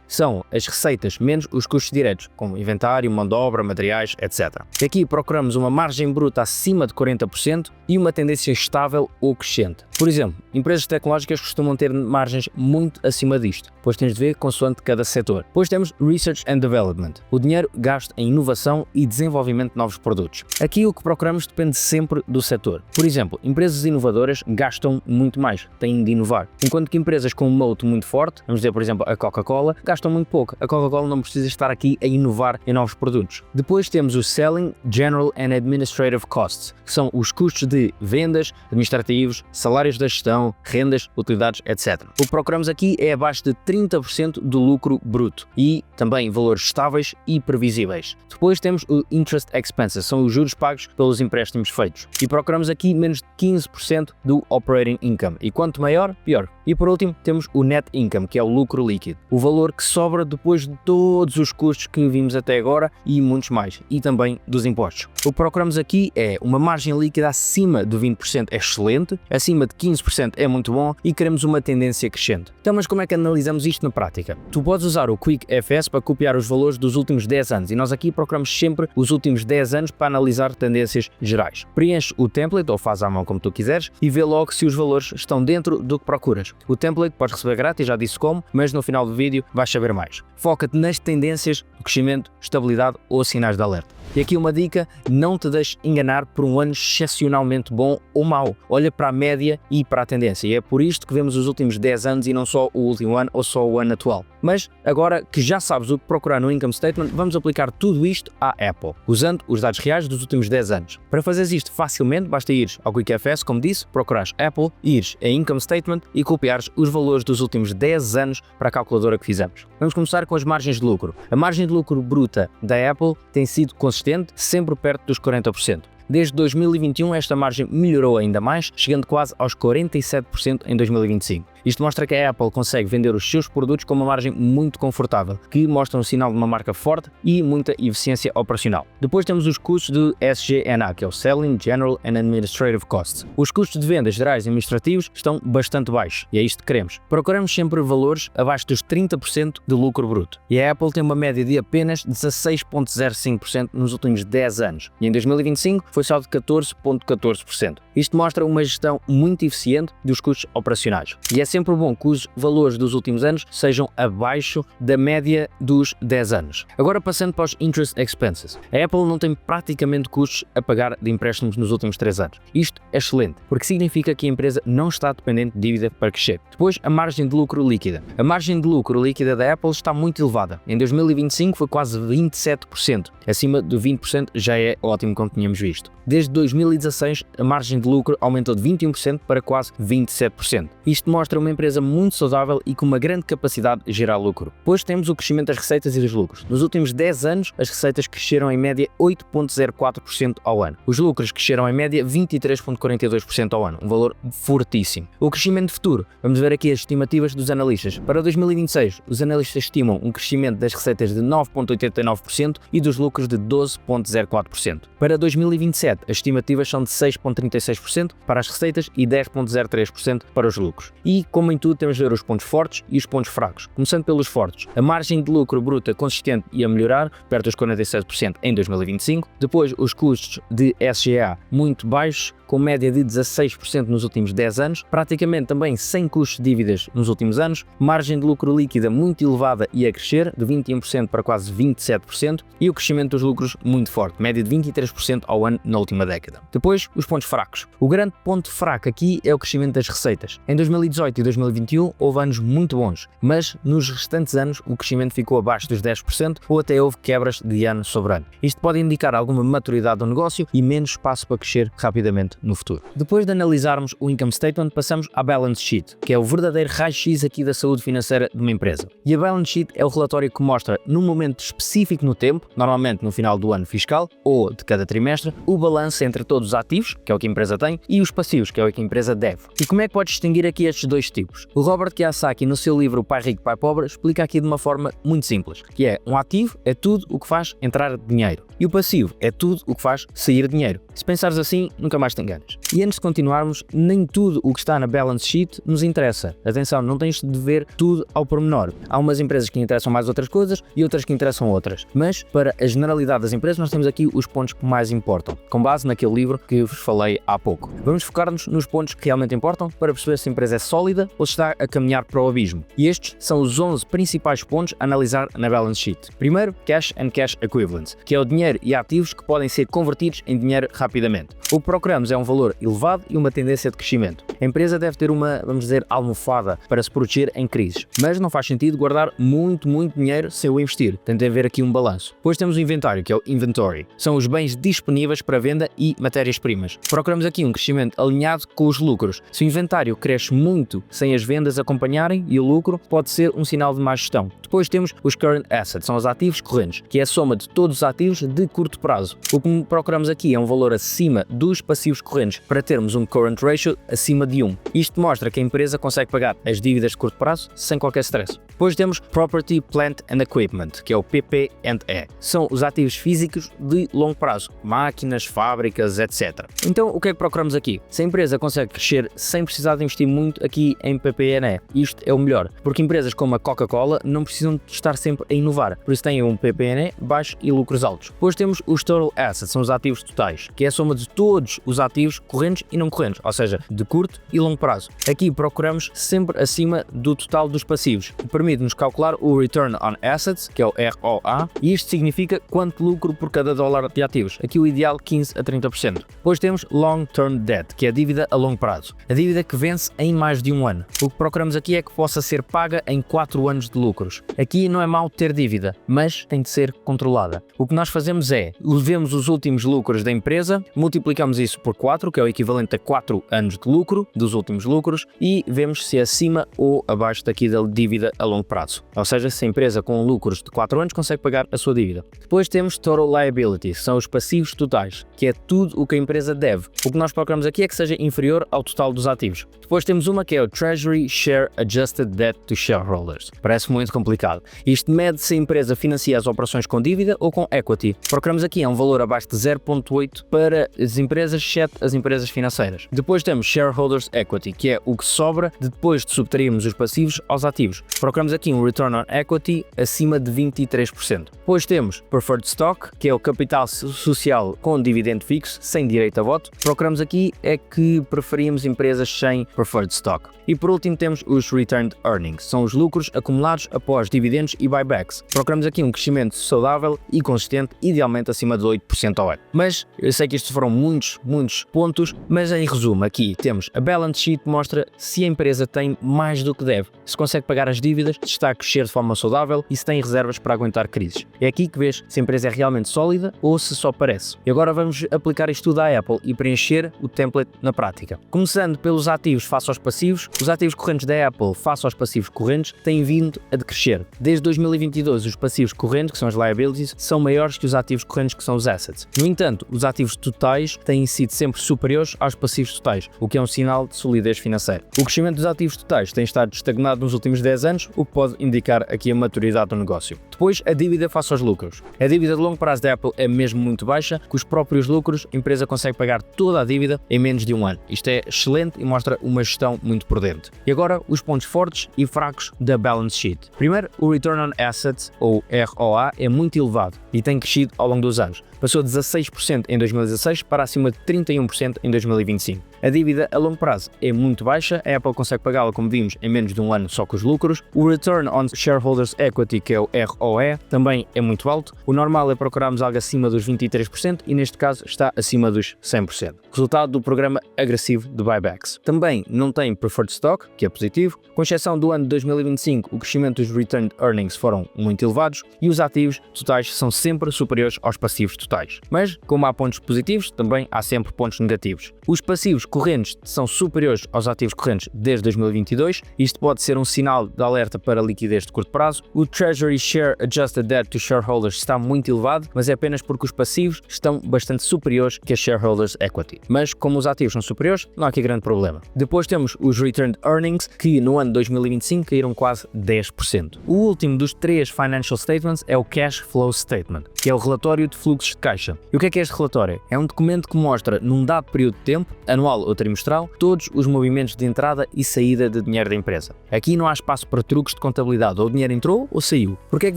São as receitas menos os custos diretos, como inventário, mão de obra, materiais, etc. Aqui procuramos uma margem bruta acima de 40% e uma tendência estável ou crescente. Por exemplo, empresas tecnológicas costumam ter margens muito acima disto, pois tens de ver consoante cada setor. Depois temos Research and Development, o dinheiro gasto em inovação e desenvolvimento de novos produtos. Aqui o que procuramos depende sempre do setor. Por exemplo, empresas inovadoras gastam muito mais, têm de inovar, enquanto que empresas com um moat muito forte, vamos dizer por exemplo a Coca-Cola, gastam muito pouco. A Coca-Cola não precisa estar aqui a inovar em novos produtos. Depois temos o Selling, General and Administrative Costs, que são os custos de vendas, administrativos, salários da gestão, rendas, utilidades, etc. O que procuramos aqui é abaixo de 30% do lucro bruto e também valores estáveis e previsíveis. Depois temos o Interest Expenses, são os juros pagos pelos empréstimos feitos, e procuramos aqui menos de 15% do Operating Income, e quanto maior, pior. E por último temos o Net Income, que é o lucro líquido, o valor que sobra depois de todos os custos que vimos até agora e muitos mais, e também dos impostos. O que procuramos aqui é uma margem líquida acima de 20% é excelente, acima de 15% é muito bom e queremos uma tendência crescente. Então, mas como é que analisamos isto na prática? Tu podes usar o Quick FS para copiar os valores dos últimos 10 anos e nós aqui procuramos sempre os últimos 10 anos para analisar tendências gerais. Preenche o template ou faz à mão como tu quiseres e vê logo se os valores estão dentro do que procuras. O template podes receber grátis, já disse como, mas no final do vídeo vais saber mais. Foca-te nas tendências, crescimento, estabilidade ou sinais de alerta. E aqui uma dica, não te deixes enganar por um ano excepcionalmente bom ou mau. Olha para a média e para a tendência. E é por isto que vemos os últimos 10 anos e não só o último ano ou só o ano atual. Mas agora que já sabes o que procurar no Income Statement, vamos aplicar tudo isto à Apple, usando os dados reais dos últimos 10 anos. Para fazeres isto facilmente, basta ires ao QuickFS, como disse, procurares Apple, ires a Income Statement e copiares os valores dos últimos 10 anos para a calculadora que fizemos. Vamos começar com as margens de lucro. A margem de lucro bruta da Apple tem sido consistente, sempre perto dos 40%. Desde 2021 esta margem melhorou ainda mais, chegando quase aos 47% em 2025. Isto mostra que a Apple consegue vender os seus produtos com uma margem muito confortável, que mostra um sinal de uma marca forte e muita eficiência operacional. Depois temos os custos de SG&A, que é o Selling, General and Administrative Costs. Os custos de vendas gerais e administrativos estão bastante baixos, e é isto que queremos. Procuramos sempre valores abaixo dos 30% de lucro bruto. E a Apple tem uma média de apenas 16,05% nos últimos 10 anos, e em 2025 foi só de 14,14%. Isto mostra uma gestão muito eficiente dos custos operacionais. E é sempre bom que os valores dos últimos anos sejam abaixo da média dos 10 anos. Agora passando para os Interest Expenses. A Apple não tem praticamente custos a pagar de empréstimos nos últimos 3 anos. Isto é excelente, porque significa que a empresa não está dependente de dívida para crescer. Depois, a margem de lucro líquida. A margem de lucro líquida da Apple está muito elevada. Em 2025 foi quase 27%. Acima de 20% já é ótimo, como tínhamos visto. Desde 2016, a margem de lucro aumentou de 21% para quase 27%. Isto mostra mostra uma empresa muito saudável e com uma grande capacidade de gerar lucro. Depois temos o crescimento das receitas e dos lucros. Nos últimos 10 anos, as receitas cresceram em média 8,04% ao ano. Os lucros cresceram em média 23,42% ao ano, um valor fortíssimo. O crescimento futuro, vamos ver aqui as estimativas dos analistas. Para 2026, os analistas estimam um crescimento das receitas de 9,89% e dos lucros de 12,04%. Para 2027, as estimativas são de 6,36% para as receitas e 10,03% para os lucros. E, como em tudo, temos de ver os pontos fortes e os pontos fracos. Começando pelos fortes, a margem de lucro bruta consistente e a melhorar, perto dos 47% em 2025. Depois, os custos de SG&A muito baixos, com média de 16% nos últimos 10 anos, praticamente também sem custos de dívidas nos últimos anos, margem de lucro líquida muito elevada e a crescer, de 21% para quase 27%, e o crescimento dos lucros muito forte, média de 23% ao ano na última década. Depois, os pontos fracos. O grande ponto fraco aqui é o crescimento das receitas. Em 2018 e 2021 houve anos muito bons, mas nos restantes anos o crescimento ficou abaixo dos 10% ou até houve quebras de ano sobre ano. Isto pode indicar alguma maturidade do negócio e menos espaço para crescer rapidamente no futuro. Depois de analisarmos o income statement, passamos à balance sheet, que é o verdadeiro raio-x aqui da saúde financeira de uma empresa. E a balance sheet é o relatório que mostra, num momento específico no tempo, normalmente no final do ano fiscal ou de cada trimestre, o balanço entre todos os ativos, que é o que a empresa tem, e os passivos, que é o que a empresa deve. E como é que pode distinguir aqui estes dois tipos? O Robert Kiyosaki, no seu livro Pai Rico, Pai Pobre, explica aqui de uma forma muito simples, que é um ativo é tudo o que faz entrar dinheiro e o passivo é tudo o que faz sair dinheiro. Se pensares assim, nunca mais te enganas. E antes de continuarmos, nem tudo o que está na balance sheet nos interessa. Atenção, não tens de ver tudo ao pormenor. Há umas empresas que interessam mais outras coisas e outras que interessam outras. Mas, para a generalidade das empresas, nós temos aqui os pontos que mais importam, com base naquele livro que vos falei há pouco. Vamos focar-nos nos pontos que realmente importam para perceber se a empresa é sólida ou se está a caminhar para o abismo. E estes são os 11 principais pontos a analisar na balance sheet. Primeiro, cash and cash equivalents, que é o dinheiro e ativos que podem ser convertidos em dinheiro rapidamente. O que procuramos é um valor elevado e uma tendência de crescimento. A empresa deve ter uma, vamos dizer, almofada para se proteger em crises, mas não faz sentido guardar muito dinheiro sem o investir. Tem de haver aqui um balanço. Depois temos o inventário, que é o inventory. São os bens disponíveis para venda e matérias-primas. Procuramos aqui um crescimento alinhado com os lucros. Se o inventário cresce muito sem as vendas acompanharem e o lucro, pode ser um sinal de má gestão. Depois temos os current assets, são os ativos correntes, que é a soma de todos os ativos de curto prazo. O que procuramos aqui é um valor acima dos passivos correntes para termos um current ratio acima de 1. Isto mostra que a empresa consegue pagar as dívidas de curto prazo sem qualquer stress. Depois temos Property, Plant and Equipment, que é o PP&E. São os ativos físicos de longo prazo, máquinas, fábricas, etc. Então, o que é que procuramos aqui? Se a empresa consegue crescer sem precisar de investir muito aqui em PP&E, isto é o melhor, porque empresas como a Coca-Cola não precisam de estar sempre a inovar, por isso têm um PP&E baixo e lucros altos. Depois temos os Total Assets, são os ativos totais, que é a soma de todos os ativos correntes e não correntes, ou seja, de curto e longo prazo. Aqui procuramos sempre acima do total dos passivos, que permite-nos calcular o Return on Assets, que é o ROA, e isto significa quanto lucro por cada dólar de ativos. Aqui o ideal 15 a 30%. Depois temos Long Term Debt, que é a dívida a longo prazo, a dívida que vence em mais de um ano. O que procuramos aqui é que possa ser paga em 4 anos de lucros. Aqui não é mau ter dívida, mas tem de ser controlada. O que nós fazemos é, vemos os últimos lucros da empresa, multiplicamos isso por 4, que é o equivalente a 4 anos de lucro, dos últimos lucros, e vemos se é acima ou abaixo daqui da dívida a longo prazo. Ou seja, se a empresa com lucros de 4 anos consegue pagar a sua dívida. Depois temos Total Liabilities, são os passivos totais, que é tudo o que a empresa deve. O que nós procuramos aqui é que seja inferior ao total dos ativos. Depois temos uma que é o Treasury Share Adjusted Debt to Shareholders. Parece muito complicado. Isto mede se a empresa financia as operações com dívida ou com equity. Procuramos aqui é um valor abaixo de 0,8 para as empresas, exceto as empresas financeiras. Depois temos Shareholders Equity, que é o que sobra depois de subtrairmos os passivos aos ativos. Procuramos aqui um Return on Equity acima de 23%. Depois temos Preferred Stock, que é o capital social com dividendo fixo, sem direito a voto. Procuramos aqui é que preferimos empresas sem Preferred Stock. E por último temos os Returned Earnings, são os lucros acumulados após dividendos e buybacks. Procuramos aqui um crescimento saudável e consistente, idealmente acima de 8% ao ano. Mas eu sei que estes foram muitos outros pontos, mas em resumo aqui temos a balance sheet, mostra se a empresa tem mais do que deve, se consegue pagar as dívidas, se está a crescer de forma saudável e se tem reservas para aguentar crises. É aqui que vês se a empresa é realmente sólida ou se só parece. E agora vamos aplicar isto tudo à Apple e preencher o template na prática. Começando pelos ativos face aos passivos, os ativos correntes da Apple face aos passivos correntes têm vindo a decrescer. Desde 2022, os passivos correntes, que são as liabilities, são maiores que os ativos correntes, que são os assets. No entanto, os ativos totais têm sido sempre superiores aos passivos totais, o que é um sinal de solidez financeira. O crescimento dos ativos totais tem estado estagnado nos últimos 10 anos, o que pode indicar aqui a maturidade do negócio. Depois, a dívida face aos lucros. A dívida de longo prazo da Apple é mesmo muito baixa, com os próprios lucros, a empresa consegue pagar toda a dívida em menos de um ano. Isto é excelente e mostra uma gestão muito prudente. E agora, os pontos fortes e fracos da balance sheet. Primeiro, o Return on Assets, ou ROA, é muito elevado e tem crescido ao longo dos anos. Passou de 16% em 2016 para acima de 31% em 2025. A dívida a longo prazo é muito baixa, a Apple consegue pagá-la, como vimos, em menos de um ano só com os lucros. O Return on Shareholders Equity, que é o ROE, também é muito alto. O normal é procurarmos algo acima dos 23% e neste caso está acima dos 100%. Resultado do programa agressivo de buybacks. Também não tem preferred stock, que é positivo. Com exceção do ano de 2025, o crescimento dos Retained Earnings foram muito elevados e os ativos totais são sempre superiores aos passivos totais. Mas, como há pontos positivos, também há sempre pontos negativos. Os passivos correntes são superiores aos ativos correntes desde 2022. Isto pode ser um sinal de alerta para liquidez de curto prazo. O Treasury Share Adjusted Debt to Shareholders está muito elevado, mas é apenas porque os passivos estão bastante superiores que a Shareholders Equity. Mas, como os ativos são superiores, não há aqui grande problema. Depois temos os Returned Earnings, que no ano de 2025 caíram quase 10%. O último dos 3 Financial Statements é o Cash Flow Statement, que é o relatório de fluxos de caixa. E o que é este relatório? É um documento que mostra, num dado período de tempo, anual ou trimestral, todos os movimentos de entrada e saída de dinheiro da empresa. Aqui não há espaço para truques de contabilidade, ou o dinheiro entrou ou saiu. Por que é que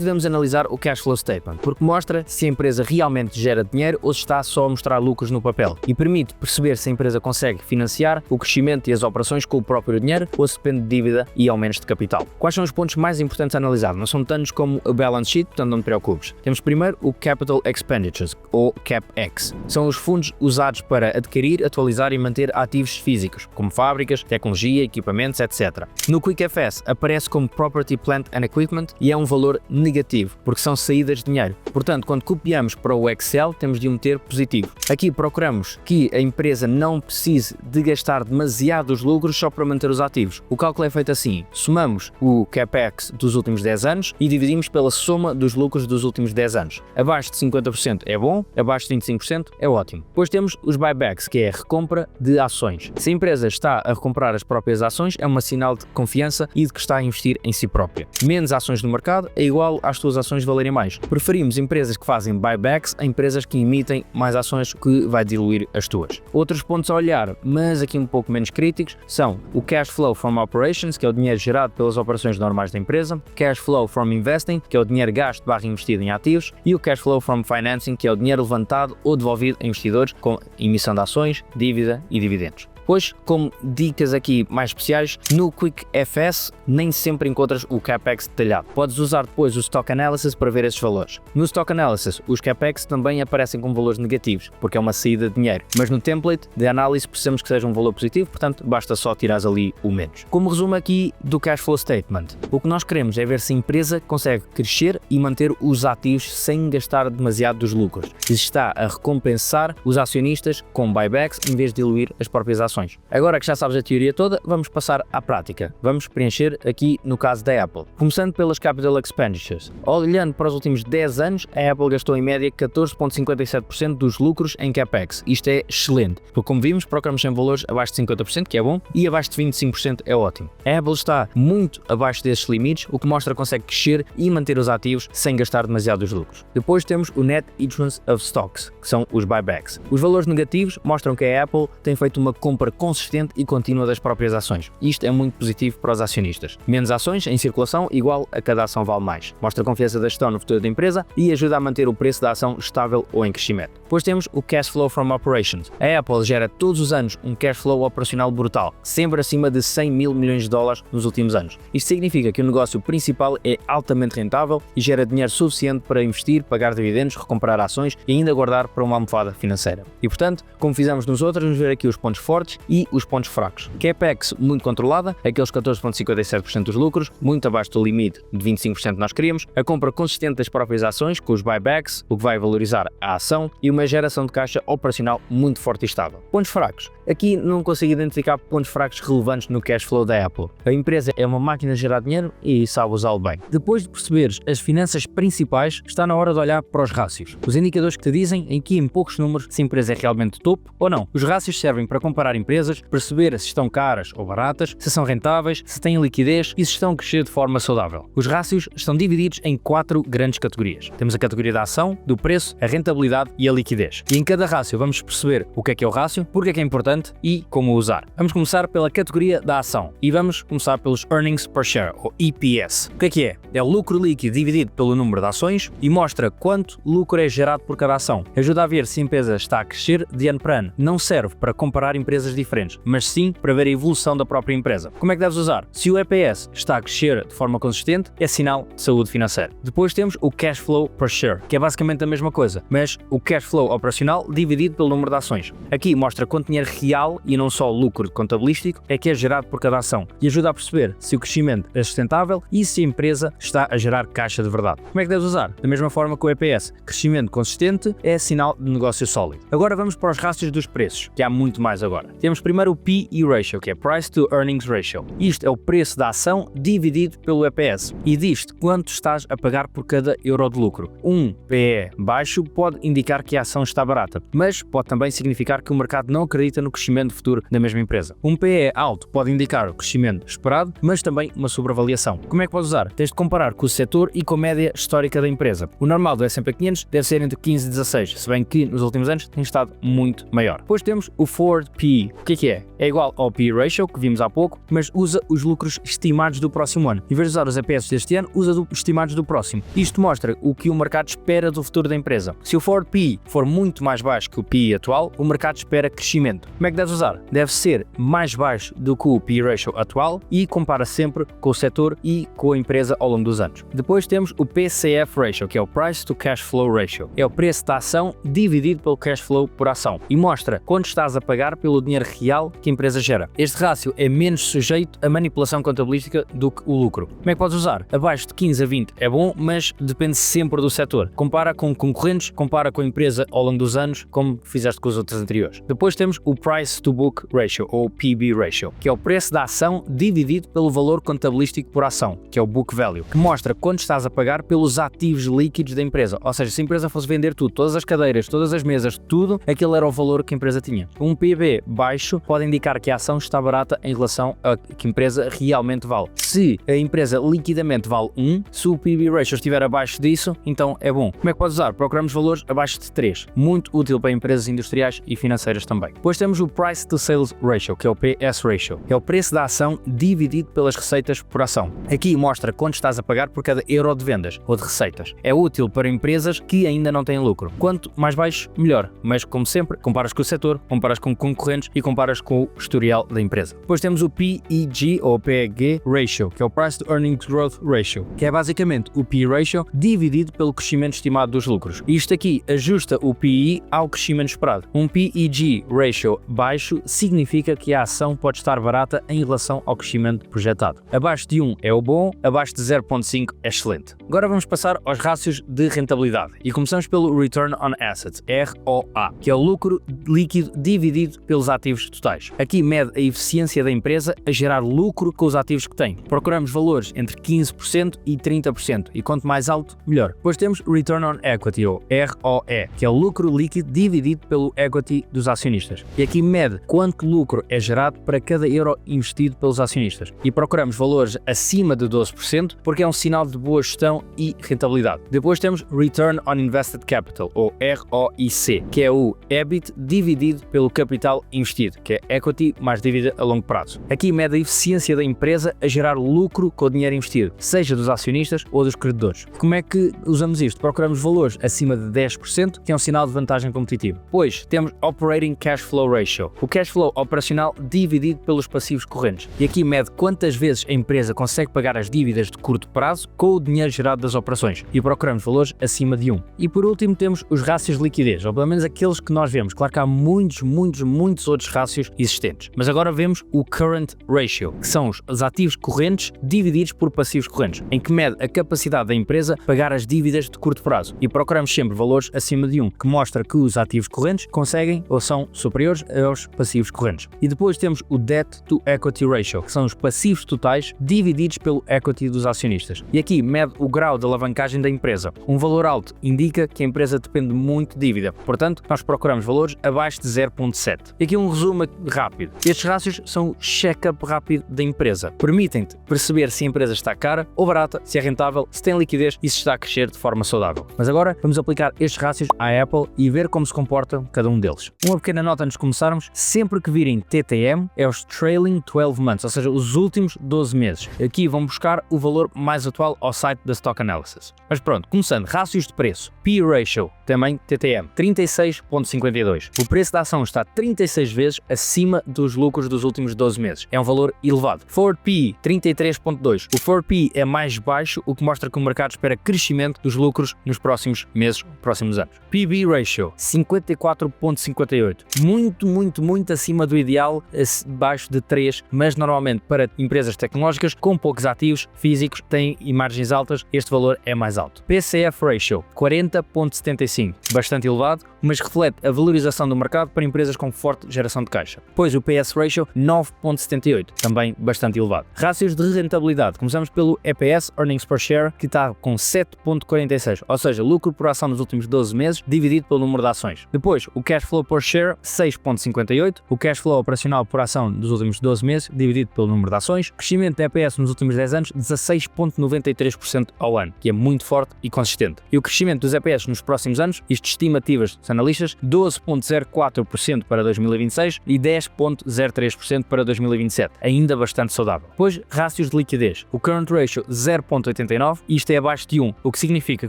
devemos analisar o Cash Flow Statement? Porque mostra se a empresa realmente gera dinheiro ou se está só a mostrar lucros no papel e permite perceber se a empresa consegue financiar o crescimento e as operações com o próprio dinheiro ou se depende de dívida e aumentos de capital. Quais são os pontos mais importantes a analisar? Não são tantos como a balance sheet, portanto não te preocupes. Temos primeiro o Capital Expenditures, ou CapEx. São os fundos usados para adquirir, atualizar e manter ativos físicos, como fábricas, tecnologia, equipamentos, etc. No QuickFS aparece como Property, Plant and Equipment e é um valor negativo, porque são saídas de dinheiro. Portanto, quando copiamos para o Excel, temos de o meter positivo. Aqui procuramos que a empresa não precise de gastar demasiados lucros só para manter os ativos. O cálculo é feito assim: somamos o CapEx dos últimos 10 anos e dividimos pela soma dos lucros dos últimos 10 anos. Abaixo de 50% é bom, abaixo de 25% é ótimo. Depois temos os buybacks, que é a recompra de ações. Se a empresa está a recomprar as próprias ações, é um sinal de confiança e de que está a investir em si própria. Menos ações no mercado é igual às tuas ações valerem mais. Preferimos empresas que fazem buybacks a empresas que emitem mais ações, que vai diluir as tuas. Outros pontos a olhar, mas aqui um pouco menos críticos, são o Cash Flow from Operations, que é o dinheiro gerado pelas operações normais da empresa, Cash Flow from Investing, que é o dinheiro gasto / investido em ativos, e o Cash Flow from Financing, que é o dinheiro levantado ou devolvido a investidores com emissão de ações, dívida e dividendos. Pois, como dicas aqui mais especiais, no QuickFS nem sempre encontras o CapEx detalhado. Podes usar depois o Stock Analysis para ver esses valores. No Stock Analysis, os CapEx também aparecem com valores negativos, porque é uma saída de dinheiro. Mas no template de análise precisamos que seja um valor positivo, portanto basta só tirares ali o menos. Como resumo aqui do Cash Flow Statement, o que nós queremos é ver se a empresa consegue crescer e manter os ativos sem gastar demasiado dos lucros. Se está a recompensar os acionistas com buybacks em vez de diluir as próprias ações. Agora que já sabes a teoria toda, vamos passar à prática. Vamos preencher aqui no caso da Apple. Começando pelas Capital Expenditures. Olhando para os últimos 10 anos, a Apple gastou em média 14,57% dos lucros em CapEx. Isto é excelente, porque como vimos, procuramos em valores abaixo de 50%, que é bom, e abaixo de 25% é ótimo. A Apple está muito abaixo desses limites, o que mostra que consegue crescer e manter os ativos sem gastar demasiado os lucros. Depois temos o Net Issuance of Stocks, que são os buybacks. Os valores negativos mostram que a Apple tem feito uma compra compra consistente e contínua das próprias ações. Isto é muito positivo para os acionistas. Menos ações em circulação igual a cada ação vale mais. Mostra a confiança da gestão no futuro da empresa e ajuda a manter o preço da ação estável ou em crescimento. Depois temos o Cash Flow from Operations. A Apple gera todos os anos um cash flow operacional brutal, sempre acima de 100 mil milhões de dólares nos últimos anos. Isto significa que o negócio principal é altamente rentável e gera dinheiro suficiente para investir, pagar dividendos, recomprar ações e ainda guardar para uma almofada financeira. E portanto, como fizemos nos outros, vamos ver aqui os pontos fortes e os pontos fracos. CapEx muito controlada, aqueles 14,57% dos lucros, muito abaixo do limite de 25% que nós queríamos, a compra consistente das próprias ações, com os buybacks, o que vai valorizar a ação, e uma geração de caixa operacional muito forte e estável. Pontos fracos. Aqui não consigo identificar pontos fracos relevantes no cash flow da Apple. A empresa é uma máquina de gerar dinheiro e sabe usá-lo bem. Depois de perceberes as finanças principais, está na hora de olhar para os rácios. Os indicadores que te dizem em que em poucos números se a empresa é realmente topo ou não. Os rácios servem para comparar empresas, perceber se estão caras ou baratas, se são rentáveis, se têm liquidez e se estão a crescer de forma saudável. Os rácios estão divididos em 4 grandes categorias. Temos a categoria da ação, do preço, a rentabilidade e a liquidez. E em cada rácio vamos perceber o que é o rácio, porque é importante e como usar. Vamos começar pela categoria da ação e vamos começar pelos Earnings Per Share, ou EPS. O que é? É o lucro líquido dividido pelo número de ações e mostra quanto lucro é gerado por cada ação. Ajuda a ver se a empresa está a crescer de ano para ano. Não serve para comparar empresas diferentes, mas sim para ver a evolução da própria empresa. Como é que deves usar? Se o EPS está a crescer de forma consistente, é sinal de saúde financeira. Depois temos o Cash Flow Per Share, que é basicamente a mesma coisa, mas o Cash Flow operacional dividido pelo número de ações. Aqui mostra quanto dinheiro real e não só o lucro contabilístico é que é gerado por cada ação e ajuda a perceber se o crescimento é sustentável e se a empresa está a gerar caixa de verdade. Como é que deves usar? Da mesma forma que o EPS, crescimento consistente é sinal de negócio sólido. Agora vamos para os rácios dos preços, que há muito mais agora. Temos primeiro o P/E Ratio, que é Price to Earnings Ratio. Isto é o preço da ação dividido pelo EPS e diz-te quanto estás a pagar por cada euro de lucro. Um PE baixo pode indicar que a ação está barata, mas pode também significar que o mercado não acredita no crescimento futuro da mesma empresa. Um PE alto pode indicar o crescimento esperado, mas também uma sobreavaliação. Como é que podes usar? Tens de comparar com o setor e com a média histórica da empresa. O normal do S&P 500 deve ser entre 15 e 16, se bem que nos últimos anos tem estado muito maior. Depois temos o Forward PE. O que é? É igual ao PE Ratio, que vimos há pouco, mas usa os lucros estimados do próximo ano. Em vez de usar os EPS deste ano, usa os estimados do próximo. Isto mostra o que o mercado espera do futuro da empresa. Se o Forward PE for muito mais baixo que o PE atual, o mercado espera crescimento. Como é que deves usar? Deve ser mais baixo do que o PE Ratio atual e compara sempre com o setor e com a empresa ao longo dos anos. Depois temos o PCF Ratio, que é o Price to Cash Flow Ratio. É o preço da ação dividido pelo cash flow por ação e mostra quanto estás a pagar pelo dinheiro real que a empresa gera. Este rácio é menos sujeito a manipulação contabilística do que o lucro. Como é que podes usar? Abaixo de 15 a 20 é bom, mas depende sempre do setor. Compara com concorrentes, compara com a empresa ao longo dos anos, como fizeste com os outros anteriores. Depois temos o Price to Book Ratio, ou PB Ratio, que é o preço da ação dividido pelo valor contabilístico por ação, que é o Book Value, que mostra quanto estás a pagar pelos ativos líquidos da empresa. Ou seja, se a empresa fosse vender tudo, todas as cadeiras, todas as mesas, tudo, aquele era o valor que a empresa tinha. Um PB baixo pode indicar que a ação está barata em relação a que a empresa realmente vale. Se a empresa liquidamente vale 1, se o PB Ratio estiver abaixo disso, então é bom. Como é que podes usar? Procuramos valores abaixo de 3. Muito útil para empresas industriais e financeiras também. Depois temos o Price to Sales Ratio, que é o PS Ratio. É o preço da ação dividido pelas receitas por ação. Aqui mostra quanto estás a pagar por cada euro de vendas ou de receitas. É útil para empresas que ainda não têm lucro. Quanto mais baixo, melhor. Mas, como sempre, comparas com o setor, comparas com concorrentes e comparas com o historial da empresa. Depois temos o PEG ou PEG Ratio, que é o Price to Earnings Growth Ratio, que é basicamente o PE Ratio dividido pelo crescimento estimado dos lucros. Isto aqui ajusta o PE ao crescimento esperado. Um PEG Ratio baixo significa que a ação pode estar barata em relação ao crescimento projetado. Abaixo de 1 é o bom, abaixo de 0.5 é excelente. Agora vamos passar aos rácios de rentabilidade e começamos pelo Return on Assets, ROA, que é o lucro líquido dividido pelos ativos totais. Aqui mede a eficiência da empresa a gerar lucro com os ativos que tem. Procuramos valores entre 15% e 30% e quanto mais alto, melhor. Depois temos Return on Equity, ou ROE, que é o lucro líquido dividido pelo equity dos acionistas. E aqui mede quanto lucro é gerado para cada euro investido pelos acionistas. E procuramos valores acima de 12% porque é um sinal de boa gestão e rentabilidade. Depois temos Return on Invested Capital, ou ROIC, que é o EBIT dividido pelo capital investido. investido, que é equity mais dívida a longo prazo. Aqui mede a eficiência da empresa a gerar lucro com o dinheiro investido, seja dos acionistas ou dos credores. Como é que usamos isto? Procuramos valores acima de 10%, que é um sinal de vantagem competitiva. Depois temos Operating Cash Flow Ratio, o cash flow operacional dividido pelos passivos correntes. E aqui mede quantas vezes a empresa consegue pagar as dívidas de curto prazo com o dinheiro gerado das operações, e procuramos valores acima de 1. E por último temos os rácios de liquidez, ou pelo menos aqueles que nós vemos. Claro que há muitos outros rácios existentes, mas agora vemos o Current Ratio, que são os ativos correntes divididos por passivos correntes, em que mede a capacidade da empresa pagar as dívidas de curto prazo, e procuramos sempre valores acima de 1, que mostra que os ativos correntes conseguem ou são superiores aos passivos correntes. E depois temos o Debt to Equity Ratio, que são os passivos totais divididos pelo equity dos acionistas. E aqui mede o grau de alavancagem da empresa. Um valor alto indica que a empresa depende muito de dívida, portanto, nós procuramos valores abaixo de 0.7. E aqui um resumo rápido. Estes rácios são o check-up rápido da empresa. Permitem-te perceber se a empresa está cara ou barata, se é rentável, se tem liquidez e se está a crescer de forma saudável. Mas agora vamos aplicar estes rácios à Apple e ver como se comporta cada um deles. Uma pequena nota antes de começarmos: sempre que virem TTM é os Trailing 12 Months, ou seja, os últimos 12 meses. Aqui vão buscar o valor mais atual ao site da Stock Analysis. Mas pronto, começando, rácios de preço. P Ratio, também TTM, 36.52. O preço da ação está 36 vezes acima dos lucros dos últimos 12 meses. É um valor elevado. Forward PE, 33.2. O Forward PE é mais baixo, o que mostra que o mercado espera crescimento dos lucros nos próximos meses, próximos anos. PB Ratio, 54.58. Muito acima do ideal, abaixo de 3, mas normalmente para empresas tecnológicas com poucos ativos físicos têm margens altas, este valor é mais alto. PCF Ratio, 40.75. Bastante elevado, mas reflete a valorização do mercado para empresas com forte geração de caixa. Depois o PS Ratio, 9.78, também bastante elevado. Rácios de rentabilidade, começamos pelo EPS, Earnings Per Share, que está com 7.46, ou seja, lucro por ação nos últimos 12 meses, dividido pelo número de ações. Depois, o Cash Flow Per Share, 6.58, o Cash Flow operacional por ação dos últimos 12 meses, dividido pelo número de ações. Crescimento da EPS nos últimos 10 anos, 16.93% ao ano, que é muito forte e consistente. E o crescimento dos EPS nos próximos anos, isto estimativas dos analistas, 12.04% para 2026 e 10.03% para 2027, ainda bastante saudável. Depois, rácios de liquidez. O Current Ratio, 0.89, e isto é abaixo de 1, o que significa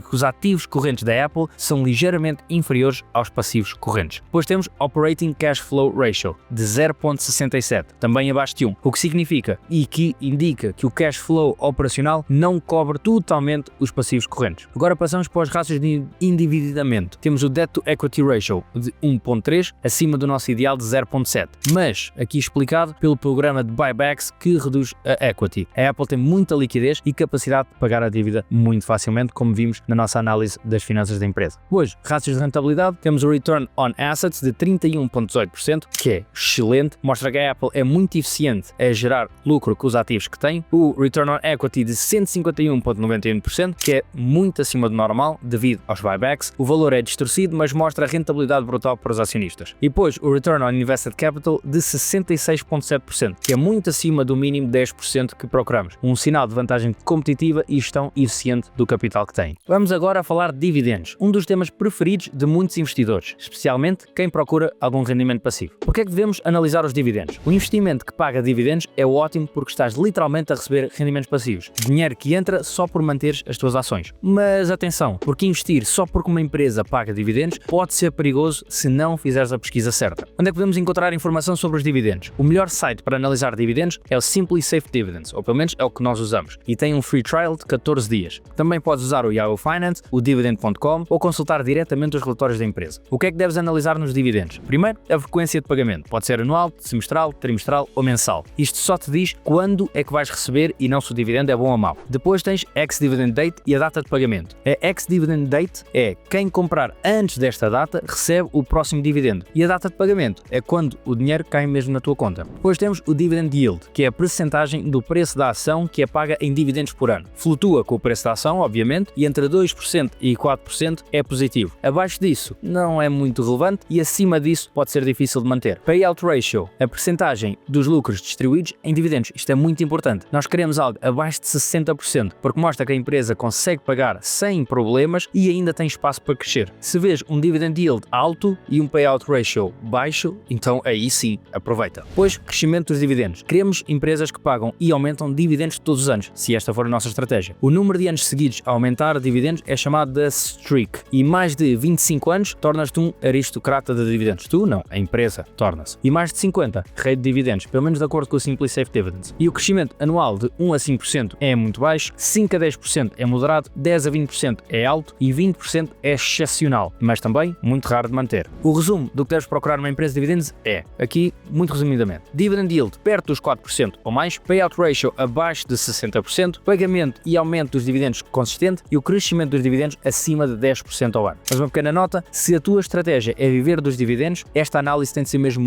que os ativos correntes da Apple são ligeiramente inferiores aos passivos correntes. Depois temos Operating Cash Flow Ratio, de 0.67, também abaixo de 1, o que significa e que indica que o cash flow operacional não cobre totalmente os passivos correntes. Agora passamos para os rácios de endividamento. Temos o Debt to Equity Ratio de 1.3, acima do nosso ideal de 0.7, mas aqui explicado pelo programa de buybacks que reduz a equity. A Apple tem muita liquidez e capacidade de pagar a dívida muito facilmente, como vimos na nossa análise das finanças da empresa. Hoje, rácios de rentabilidade, temos o Return on Assets de 31.18%, que é excelente, mostra que a Apple é muito eficiente a gerar lucro com os ativos que tem. O Return on Equity de 151.91%, que é muito acima do normal devido aos buybacks. O valor é distorcido, mas mostra a rentabilidade brutal para os acionistas. E depois o Return on Invested Capital de 66.7%, que é muito acima do mínimo 10% que procuramos. Um sinal de vantagem competitiva e gestão eficiente do capital que tem. Vamos agora a falar de dividendos, um dos temas preferidos de muitos investidores, especialmente quem procura algum rendimento passivo. Por que é que devemos analisar os dividendos? O investimento que paga dividendos é ótimo porque estás literalmente a receber rendimentos passivos, dinheiro que entra só por manteres as tuas ações. Mas atenção, porque investir só porque uma empresa paga dividendos pode ser perigoso se não fizeres a pesquisa certa. Onde é que podemos encontrar informação sobre os dividendos? O melhor site para analisar dividendos é o Simply Safe Dividends, ou pelo menos é o que nós usamos, e tem um free trial de 14 dias. Também podes usar o Yahoo Finance, o Dividend.com ou consultar diretamente os relatórios da empresa. O que é que deves analisar nos dividendos? Primeiro, a frequência de pagamento. Pode ser anual, semestral, trimestral ou mensal. Isto só te diz quando é que vais receber e não se o dividendo é bom ou mau. Depois tens ex-dividend date e a data de pagamento. A ex-dividend date é quem comprar antes desta data recebe o próximo dividendo, e a data de pagamento é quando o dinheiro cai mesmo na tua conta. Depois temos o dividend yield, que é a percentagem do preço da ação que é paga em dividendos por ano. Flutua com o preço da ação, obviamente, e entre 2% e 4% é positivo. Abaixo disso não é muito relevante e acima disso pode ser difícil de manter. Payout ratio, a percentagem dos lucros distribuídos em dividendos. Isto é muito importante. Nós queremos algo abaixo de 60%, porque mostra que a empresa consegue pagar sem problemas e ainda tem espaço para crescer. Se vês um dividend yield alto e um payout ratio baixo, então aí sim, aproveita. Depois, crescimento dos dividendos. Queremos empresas que pagam e aumentam dividendos todos os anos, se esta for a nossa estratégia. O número de anos seguidos a aumentar dividendos é chamado de streak, e mais de 25 anos tornas-te um aristocrata de dividendos. Tu não, a empresa torna-se. E mais de 50, rei de dividendos, pelo menos de acordo com o SimpliSafe Dividends. E o crescimento anual de 1 a 5% é muito baixo, 5 a 10% é moderado, 10 a 20% é alto e 20% é excepcional, mas também muito raro de manter. O resumo do que deves procurar numa empresa de dividendos é, aqui, muito resumidamente, dividend yield perto dos 4% ou mais, payout ratio abaixo de 60%, pagamento e aumento dos dividendos consistente e o crescimento dos dividendos acima de 10% ao ano. Mas uma pequena nota, se a tua estratégia é viver dos dividendos, esta análise tem de ser mesmo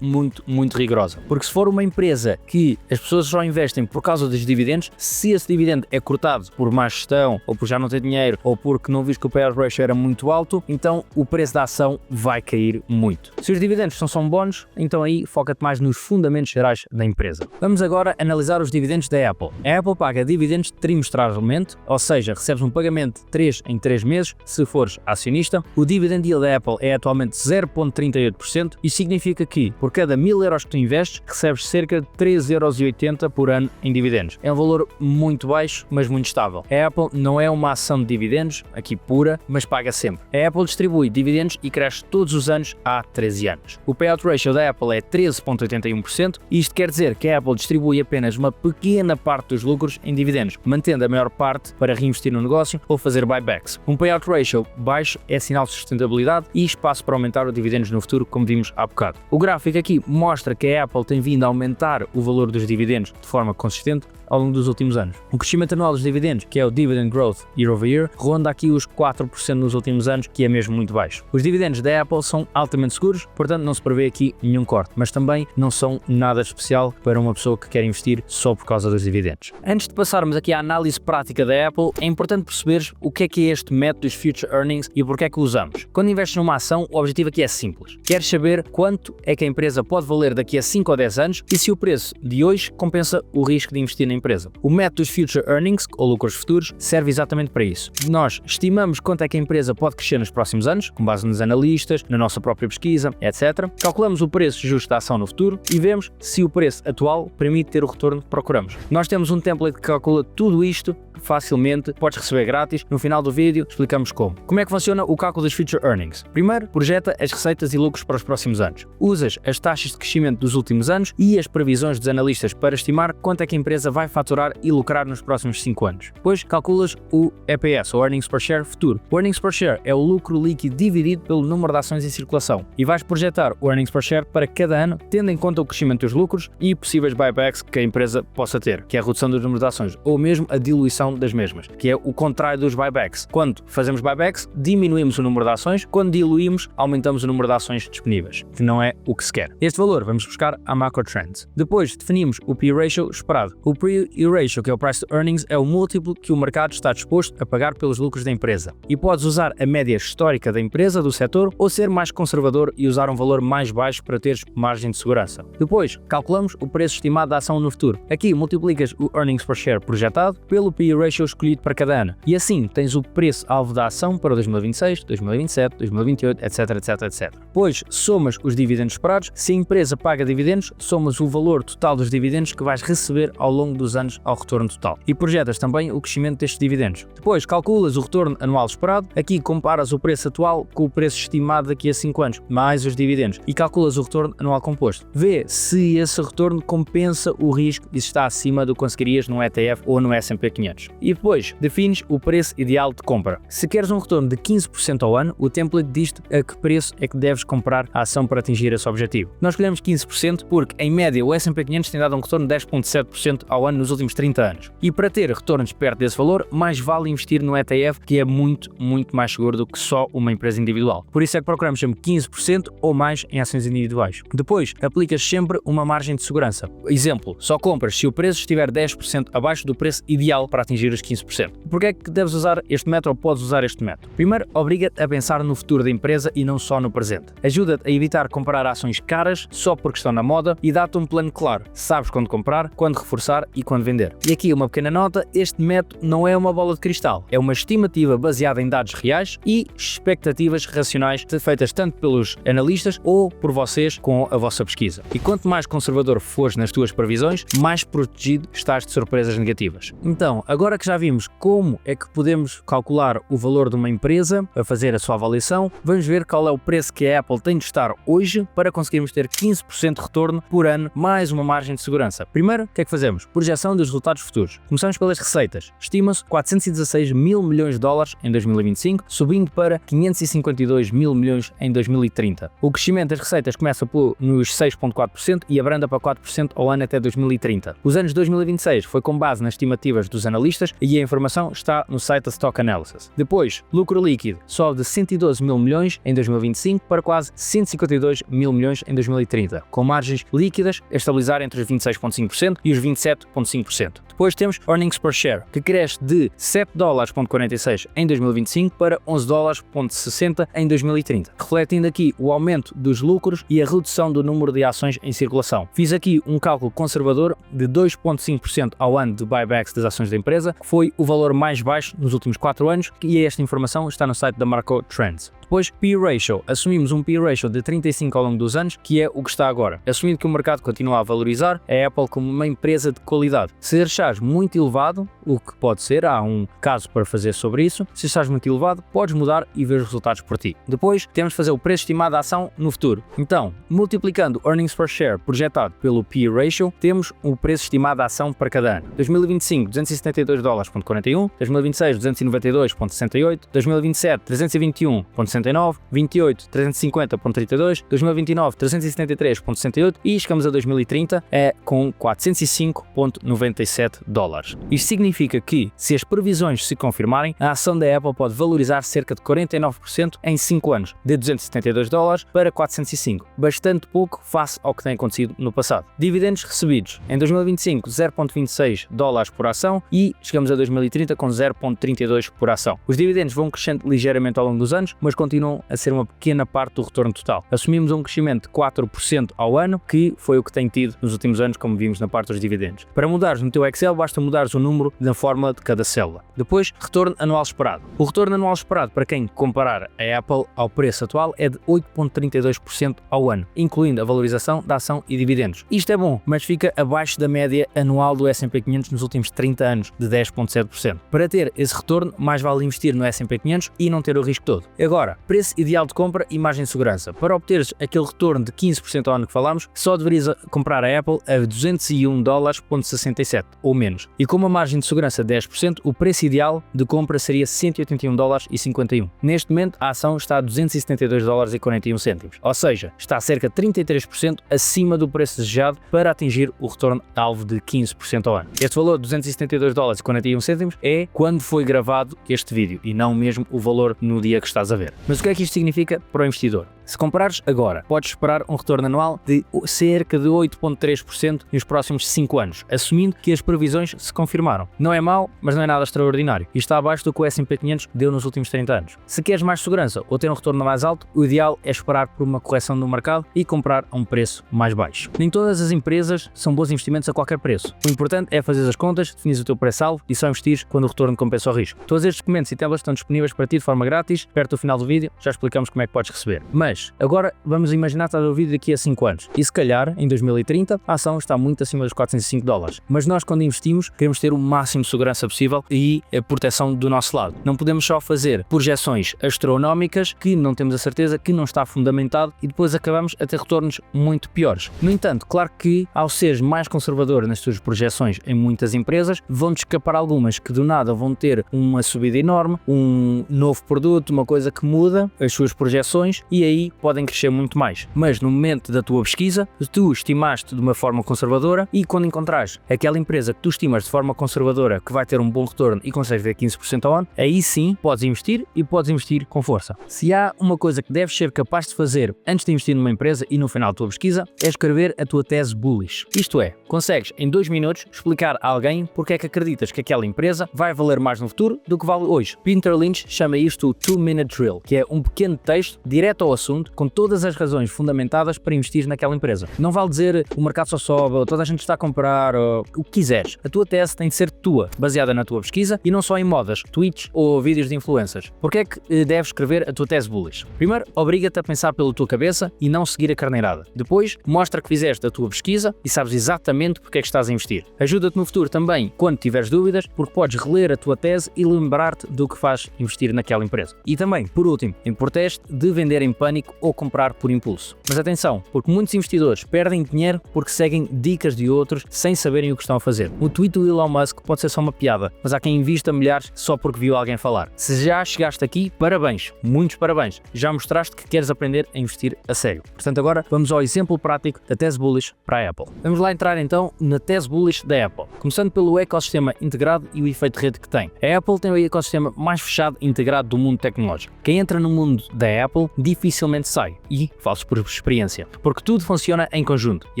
muito rigorosa. Porque se for uma empresa que as pessoas só investem por causa dos dividendos, se esse dividendo é cortado por má gestão, ou por já não ter dinheiro, ou porque não viste que o payout ratio era muito alto, então o preço da ação vai cair muito. Se os dividendos são bons, então aí foca-te mais nos fundamentos gerais da empresa. Vamos agora analisar os dividendos da Apple. A Apple paga dividendos trimestralmente, ou seja, recebes um pagamento de 3 em 3 meses se fores acionista. O dividend yield da Apple é atualmente 0,38% e significa que por cada 1000 euros que tu investes, recebes cerca de 3,80 € por ano em dividendos. É um valor muito baixo, mas muito estável. A Apple não é uma ação de dividendos, aqui pura, mas paga sempre. A Apple distribui dividendos e cresce todos os anos há 13 anos. O payout ratio da Apple é 13,81% e isto quer dizer que a Apple distribui apenas uma pequena parte dos lucros em dividendos, mantendo a maior parte para reinvestir no negócio ou fazer buybacks. Um payout ratio baixo é sinal de sustentabilidade e espaço para aumentar os dividendos no futuro, como vimos há bocado. O gráfico aqui mostra que a Apple tem vindo a aumentar o valor dos dividendos de forma consistente ao longo dos últimos anos. O crescimento anual dos dividendos, que é o Dividend Growth Year over Year, ronda aqui os 4% nos últimos anos, que é mesmo muito baixo. Os dividendos da Apple são altamente seguros, portanto não se prevê aqui nenhum corte, mas também não são nada especial para uma pessoa que quer investir só por causa dos dividendos. Antes de passarmos aqui à análise prática da Apple, é importante perceberes o que é este método dos Future Earnings e porque é que o usamos. Quando investes numa ação, o objetivo aqui é simples. Queres saber quanto é que a empresa pode valer daqui a 5 ou 10 anos e se o preço de hoje compensa o risco de investir na empresa. O método dos Future Earnings, ou lucros futuros, serve exatamente para isso. Nós estimamos quanto é que a empresa pode crescer nos próximos anos, com base nos analistas, na nossa própria pesquisa, etc. Calculamos o preço justo da ação no futuro e vemos se o preço atual permite ter o retorno que procuramos. Nós temos um template que calcula tudo isto facilmente, podes receber grátis. No final do vídeo explicamos como. Como é que funciona o cálculo dos Future Earnings? Primeiro, projeta as receitas e lucros para os próximos anos. Usas as taxas de crescimento dos últimos anos e as previsões dos analistas para estimar quanto é que a empresa vai faturar e lucrar nos próximos 5 anos. Depois, calculas o EPS, ou Earnings Per Share futuro. O Earnings Per Share é o lucro líquido dividido pelo número de ações em circulação e vais projetar o Earnings Per Share para cada ano, tendo em conta o crescimento dos lucros e possíveis buybacks que a empresa possa ter, que é a redução dos números de ações, ou mesmo a diluição das mesmas, que é o contrário dos buybacks. Quando fazemos buybacks, diminuímos o número de ações, quando diluímos, aumentamos o número de ações disponíveis, que não é o que se quer. Este valor vamos buscar a Macro Trends. Depois definimos o P/E ratio esperado. O P/E ratio, que é o Price to Earnings, é o múltiplo que o mercado está disposto a pagar pelos lucros da empresa. E podes usar a média histórica da empresa, do setor, ou ser mais conservador e usar um valor mais baixo para teres margem de segurança. Depois, calculamos o preço estimado da ação no futuro. Aqui multiplicas o Earnings Per Share projetado pelo P/E ratio escolhido para cada ano. E assim tens o preço-alvo da ação para 2026, 2027, 2028, etc. Depois, somas os dividendos esperados. Se a empresa paga dividendos, somas o valor total dos dividendos que vais receber ao longo dos anos ao retorno total. E projetas também o crescimento destes dividendos. Depois, calculas o retorno anual esperado. Aqui comparas o preço atual com o preço estimado daqui a 5 anos, mais os dividendos. E calculas o retorno anual composto. Vê se esse retorno compensa o risco e se está acima do que conseguirias num ETF ou no S&P 500. E depois, defines o preço ideal de compra. Se queres um retorno de 15% ao ano, o template diz-te a que preço é que deves comprar a ação para atingir esse objetivo. Nós escolhemos 15% porque, em média, o S&P 500 tem dado um retorno de 10,7% ao ano nos últimos 30 anos. E para ter retornos perto desse valor, mais vale investir no ETF, que é muito mais seguro do que só uma empresa individual. Por isso é que procuramos sempre 15% ou mais em ações individuais. Depois, aplicas sempre uma margem de segurança. Exemplo, só compras se o preço estiver 10% abaixo do preço ideal para atingir os 15%. Porquê é que deves usar este método ou podes usar este método? Primeiro, obriga-te a pensar no futuro da empresa e não só no presente. Ajuda-te a evitar comprar ações caras só porque estão na moda e dá-te um plano claro. Sabes quando comprar, quando reforçar e quando vender. E aqui uma pequena nota, este método não é uma bola de cristal, é uma estimativa baseada em dados reais e expectativas racionais feitas tanto pelos analistas ou por vocês com a vossa pesquisa. E quanto mais conservador fores nas tuas previsões, mais protegido estás de surpresas negativas. Então, agora que já vimos como é que podemos calcular o valor de uma empresa a fazer a sua avaliação, vamos ver qual é o preço que a Apple tem de estar hoje para conseguirmos ter 15% de retorno por ano, mais uma margem de segurança. Primeiro, o que é que fazemos? Projeção dos resultados futuros. Começamos pelas receitas. Estima-se 416 mil milhões de dólares em 2025, subindo para 552 mil milhões em 2030. O crescimento das receitas começa nos 6,4% e abranda para 4% ao ano até 2030. Os anos 2026 foi com base nas estimativas dos analistas e a informação está no site da Stock Analysis. Depois, lucro líquido sobe de 112 mil milhões em 2025 para quase 152 mil milhões em 2030, com margens líquidas a estabilizar entre os 26,5% e os 27,5%. Depois temos earnings per share, que cresce de 7,46 em 2025 para 11,60 em 2030, refletindo aqui o aumento dos lucros e a redução do número de ações em circulação. Fiz aqui um cálculo conservador de 2,5% ao ano de buybacks das ações da empresa, que foi o valor mais baixo nos últimos 4 anos, e esta informação está no site da Market Trends. Depois, P/E ratio. Assumimos um P/E ratio de 35 ao longo dos anos, que é o que está agora. Assumindo que o mercado continua a valorizar a Apple como uma empresa de qualidade. Se achares muito elevado, o que pode ser, há um caso para fazer sobre isso, se achares muito elevado, podes mudar e ver os resultados por ti. Depois, temos de fazer o preço estimado da ação no futuro. Então, multiplicando earnings per share projetado pelo P/E ratio, temos o preço estimado da ação para cada ano. 2025, 272,41 $, 2026, 292,68 $, 2027, 321,69 $, 28, 350,32 $, 2029, 373,68 $, e chegamos a 2030 com 405,97 $. Isto significa que, se as previsões se confirmarem, a ação da Apple pode valorizar cerca de 49% em 5 anos, de 272 $ para 405, bastante pouco face ao que tem acontecido no passado. Dividendos recebidos. Em 2025, 0,26 $ por ação e chegamos a 2030 com 0,32 por ação. Os dividendos vão crescendo ligeiramente ao longo dos anos, mas continuam a ser uma pequena parte do retorno total. Assumimos um crescimento de 4% ao ano, que foi o que tem tido nos últimos anos, como vimos na parte dos dividendos. Para mudares no teu Excel, basta mudares o número na forma de cada célula. Depois, retorno anual esperado. O retorno anual esperado para quem comparar a Apple ao preço atual é de 8,32% ao ano, incluindo a valorização da ação e dividendos. Isto é bom, mas fica abaixo da média anual do S&P 500 nos últimos 30 anos, de 10,7%. Para ter esse retorno, mais vale investir no S&P 500 e não ter o risco todo. Agora, preço ideal de compra e margem de segurança. Para obteres aquele retorno de 15% ao ano que falámos, só deverias comprar a Apple a $201,67 ou menos. E com uma margem de segurança de 10%, o preço ideal de compra seria $181,51. Neste momento, a ação está a $272,41, ou seja, está cerca de 33% acima do preço desejado para atingir o retorno alvo de 15% ao ano. Este valor de $272,41 é quando foi gravado este vídeo e não mesmo o valor no dia que estás a ver. Mas o que é que isto significa para o investidor? Se comprares agora, podes esperar um retorno anual de cerca de 8,3% nos próximos 5 anos, assumindo que as previsões se confirmaram. Não é mau, mas não é nada extraordinário e está abaixo do que o S&P 500 deu nos últimos 30 anos. Se queres mais segurança ou ter um retorno mais alto, o ideal é esperar por uma correção do mercado e comprar a um preço mais baixo. Nem todas as empresas são bons investimentos a qualquer preço. O importante é fazer as contas, definir o teu preço-alvo e só investir quando o retorno compensa o risco. Todos estes documentos e tabelas estão disponíveis para ti de forma grátis. Perto do final do vídeo já explicamos como é que podes receber. Mas agora vamos imaginar que estás a ouvir daqui a 5 anos e se calhar em 2030 a ação está muito acima dos $405. Mas nós, quando investimos, queremos ter o máximo de segurança possível e a proteção do nosso lado. Não podemos só fazer projeções astronómicas que não temos a certeza, que não está fundamentado e depois acabamos a ter retornos muito piores. No entanto, claro que ao seres mais conservador nas tuas projeções em muitas empresas, vão-te escapar algumas que do nada vão ter uma subida enorme, um novo produto, uma coisa que muda as suas projeções e aí podem crescer muito mais. Mas no momento da tua pesquisa, tu estimaste de uma forma conservadora e quando encontrares aquela empresa que tu estimas de forma conservadora que vai ter um bom retorno e consegues ver 15% ao ano, aí sim podes investir e podes investir com força. Se há uma coisa que deves ser capaz de fazer antes de investir numa empresa e no final da tua pesquisa, é escrever a tua tese bullish. Isto é, consegues em 2 minutos explicar a alguém porque é que acreditas que aquela empresa vai valer mais no futuro do que vale hoje. Peter Lynch chama isto o 2-minute drill, que é um pequeno texto direto ao assunto assunto com todas as razões fundamentadas para investir naquela empresa. Não vale dizer o mercado só sobe, ou toda a gente está a comprar, ou o que quiseres. A tua tese tem de ser tua, baseada na tua pesquisa e não só em modas, tweets ou vídeos de influencers. Porque é que deves escrever a tua tese bullish? Primeiro, obriga-te a pensar pela tua cabeça e não seguir a carneirada. Depois, mostra que fizeste a tua pesquisa e sabes exatamente porque é que estás a investir. Ajuda-te no futuro também, quando tiveres dúvidas, porque podes reler a tua tese e lembrar-te do que faz investir naquela empresa. E também, por último, importeste de vender em pânico ou comprar por impulso. Mas atenção, porque muitos investidores perdem dinheiro porque seguem dicas de outros sem saberem o que estão a fazer. O tweet do Elon Musk pode ser só uma piada, mas há quem invista milhares só porque viu alguém falar. Se já chegaste aqui, parabéns, muitos parabéns. Já mostraste que queres aprender a investir a sério. Portanto, agora vamos ao exemplo prático da tese bullish para a Apple. Vamos lá entrar então na tese bullish da Apple, começando pelo ecossistema integrado e o efeito de rede que tem. A Apple tem o ecossistema mais fechado e integrado do mundo tecnológico. Quem entra no mundo da Apple dificilmente sai, e falo por experiência, porque tudo funciona em conjunto e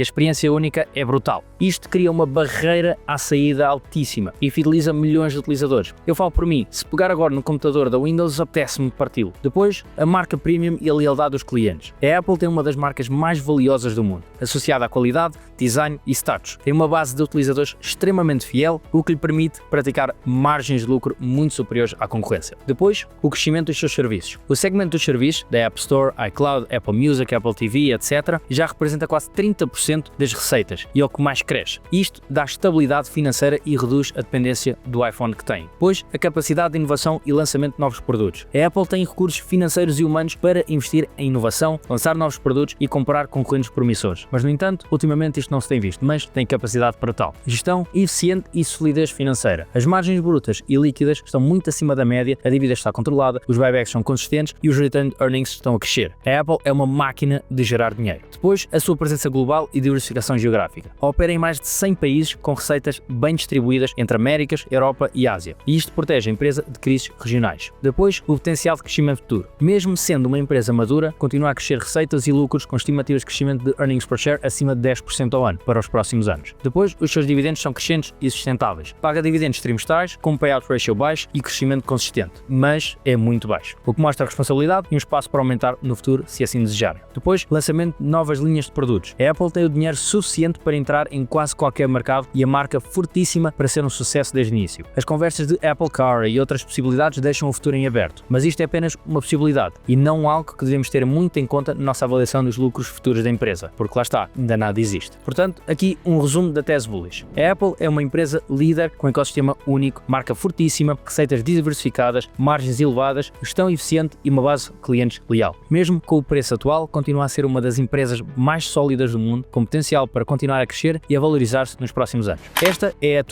a experiência única é brutal. Isto cria uma barreira à saída altíssima e fideliza milhões de utilizadores. Eu falo por mim, se pegar agora no computador da Windows, apetece-me parti-lo. Depois, a marca premium e a lealdade dos clientes. A Apple tem uma das marcas mais valiosas do mundo, associada à qualidade, design e status. Tem uma base de utilizadores extremamente fiel, o que lhe permite praticar margens de lucro muito superiores à concorrência. Depois, o crescimento dos seus serviços. O segmento dos serviços, da App Store, iCloud, Apple Music, Apple TV, etc., já representa quase 30% das receitas e é o que mais cresce. Isto dá estabilidade financeira e reduz a dependência do iPhone que tem. Depois, a capacidade de inovação e lançamento de novos produtos. A Apple tem recursos financeiros e humanos para investir em inovação, lançar novos produtos e comprar concorrentes promissores. Mas, no entanto, ultimamente isto não se tem visto, mas tem capacidade para tal. Gestão eficiente e solidez financeira. As margens brutas e líquidas estão muito acima da média, a dívida está controlada, os buybacks são consistentes e os return earnings estão a crescer. A Apple é uma máquina de gerar dinheiro. Depois, a sua presença global e diversificação geográfica. Opera em mais de 100 países com receitas bem distribuídas entre Américas, Europa e Ásia. E isto protege a empresa de crises regionais. Depois, o potencial de crescimento futuro. Mesmo sendo uma empresa madura, continua a crescer receitas e lucros com estimativas de crescimento de earnings per share acima de 10% ao ano para os próximos anos. Depois, os seus dividendos são crescentes e sustentáveis. Paga dividendos trimestrais com um payout ratio baixo e crescimento consistente, mas é muito baixo, o que mostra responsabilidade e um espaço para aumentar no futuro se assim desejarem. Depois, lançamento de novas linhas de produtos. A Apple tem o dinheiro suficiente para entrar em quase qualquer mercado e a marca fortíssima para ser um sucesso desde o início. As conversas de Apple Car e outras possibilidades deixam o futuro em aberto, mas isto é apenas uma possibilidade e não algo que devemos ter muito em conta na nossa avaliação dos lucros futuros da empresa, porque lá está, ainda nada existe. Portanto, aqui um resumo da tese bullish. A Apple é uma empresa líder com um ecossistema único, marca fortíssima, receitas diversificadas, margens elevadas, gestão eficiente e uma base de clientes leal. Mesmo com o preço atual, continua a ser uma das empresas mais sólidas do mundo, com potencial para continuar a crescer e a valorizar-se nos próximos anos. Esta é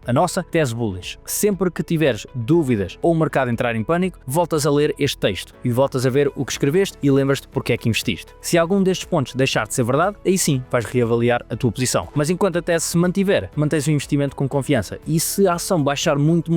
a nossa tese bullish. Sempre que tiveres dúvidas ou o mercado entrar em pânico, voltas a ler este texto e voltas a ver o que escreveste e lembras-te porque é que investiste. Se algum destes pontos deixar de ser verdade, aí sim vais reavaliar a tua posição. Mas enquanto a tese se mantiver, mantens o investimento com confiança. E se a ação baixar muito,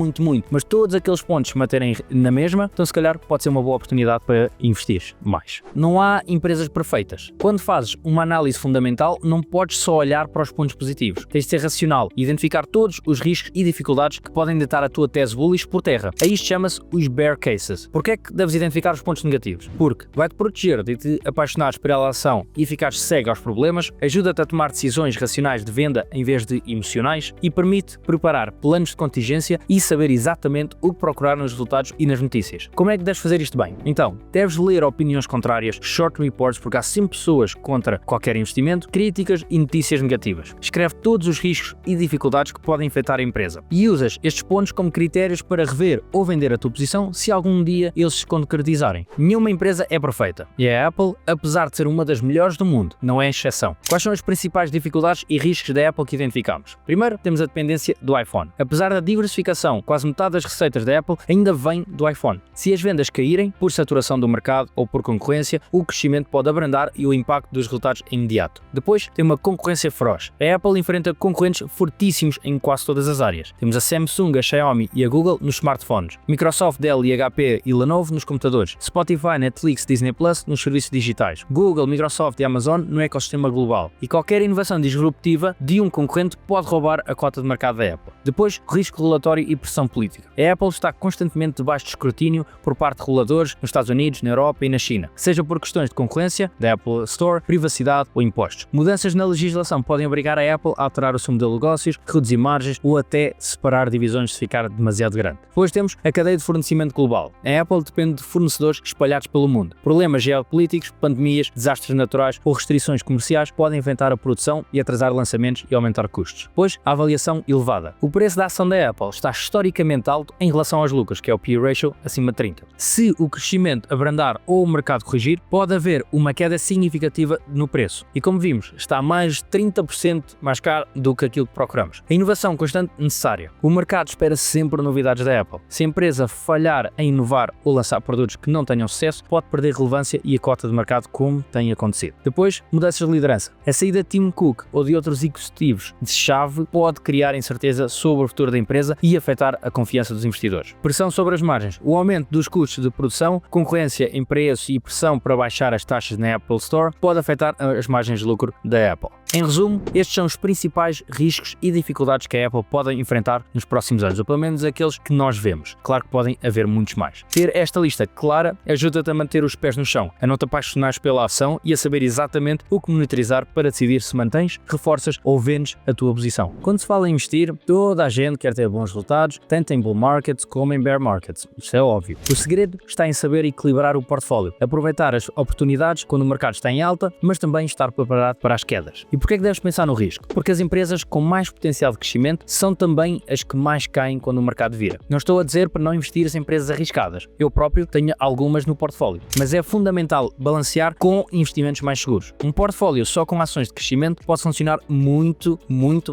mas todos aqueles pontos se manterem na mesma, então se calhar pode ser uma boa oportunidade para investir mais. Não há empresas perfeitas. Quando fazes uma análise fundamental, não podes só olhar para os pontos positivos. Tens de ser racional e identificar todos os riscos e dificuldades que podem deitar a tua tese bullish por terra. A isto chama-se os bear cases. Porquê é que deves identificar os pontos negativos? Porque vai-te proteger de te apaixonares pela ação e ficares cego aos problemas, ajuda-te a tomar decisões racionais de venda em vez de emocionais e permite preparar planos de contingência e saber exatamente o que procurar nos resultados e nas notícias. Como é que deves fazer isto bem? Então, deves ler opiniões contrárias, short reports, porque há sempre pessoas contra qualquer investimento, críticas e notícias negativas. Escreve todos os riscos e dificuldades que podem afetar a empresa e usas estes pontos como critérios para rever ou vender a tua posição se algum dia eles se concretizarem. Nenhuma empresa é perfeita e a Apple, apesar de ser uma das melhores do mundo, não é exceção. Quais são as principais dificuldades e riscos da Apple que identificamos? Primeiro, temos a dependência do iPhone. Apesar da diversificação, quase metade das receitas da Apple ainda vem do iPhone. Se as vendas caírem por saturação do mercado ou por concorrência, o crescimento pode abrandar e o impacto dos resultados é imediato. Depois, tem uma concorrência feroz. A Apple enfrenta concorrentes fortíssimos em quase todas as áreas. Temos a Samsung, a Xiaomi e a Google nos smartphones, Microsoft, Dell e HP e Lenovo nos computadores, Spotify, Netflix, Disney Plus nos serviços digitais, Google, Microsoft e Amazon no ecossistema global. E qualquer inovação disruptiva de um concorrente pode roubar a cota de mercado da Apple. Depois, risco regulatório e pressão política. A Apple está constantemente debaixo de escrutínio por parte de reguladores nos Estados Unidos, na Europa e na China. China, seja por questões de concorrência, da Apple Store, privacidade ou impostos. Mudanças na legislação podem obrigar a Apple a alterar o seu modelo de negócios, reduzir margens ou até separar divisões se ficar demasiado grande. Depois temos a cadeia de fornecimento global. A Apple depende de fornecedores espalhados pelo mundo. Problemas geopolíticos, pandemias, desastres naturais ou restrições comerciais podem inventar a produção e atrasar lançamentos e aumentar custos. Depois, a avaliação elevada. O preço da ação da Apple está historicamente alto em relação aos lucros, que é o P/E ratio acima de 30. Se o crescimento abrandar ou o mercado corrigir, pode haver uma queda significativa no preço. E como vimos, está mais de 30% mais caro do que aquilo que procuramos. A inovação constante necessária. O mercado espera sempre novidades da Apple. Se a empresa falhar em inovar ou lançar produtos que não tenham sucesso, pode perder relevância e a cota de mercado, como tem acontecido. Depois, mudanças de liderança. A saída de Tim Cook ou de outros executivos de chave pode criar incerteza sobre o futuro da empresa e afetar a confiança dos investidores. Pressão sobre as margens. O aumento dos custos de produção, concorrência em preço e pressão para baixar as taxas na Apple Store pode afetar as margens de lucro da Apple. Em resumo, estes são os principais riscos e dificuldades que a Apple pode enfrentar nos próximos anos, ou pelo menos aqueles que nós vemos. Claro que podem haver muitos mais. Ter esta lista clara ajuda-te a manter os pés no chão, a não te apaixonares pela ação e a saber exatamente o que monitorizar para decidir se mantens, reforças ou vendes a tua posição. Quando se fala em investir, toda a gente quer ter bons resultados, tanto em bull markets como em bear markets. Isso é óbvio. O segredo está em saber equilibrar o portfólio, aproveitar as oportunidades quando o mercado está em alta, mas também estar preparado para as quedas. E porquê é que deves pensar no risco? Porque as empresas com mais potencial de crescimento são também as que mais caem quando o mercado vira. Não estou a dizer para não investir em empresas arriscadas. Eu próprio tenho algumas no portfólio, mas é fundamental balancear com investimentos mais seguros. Um portfólio só com ações de crescimento pode funcionar muito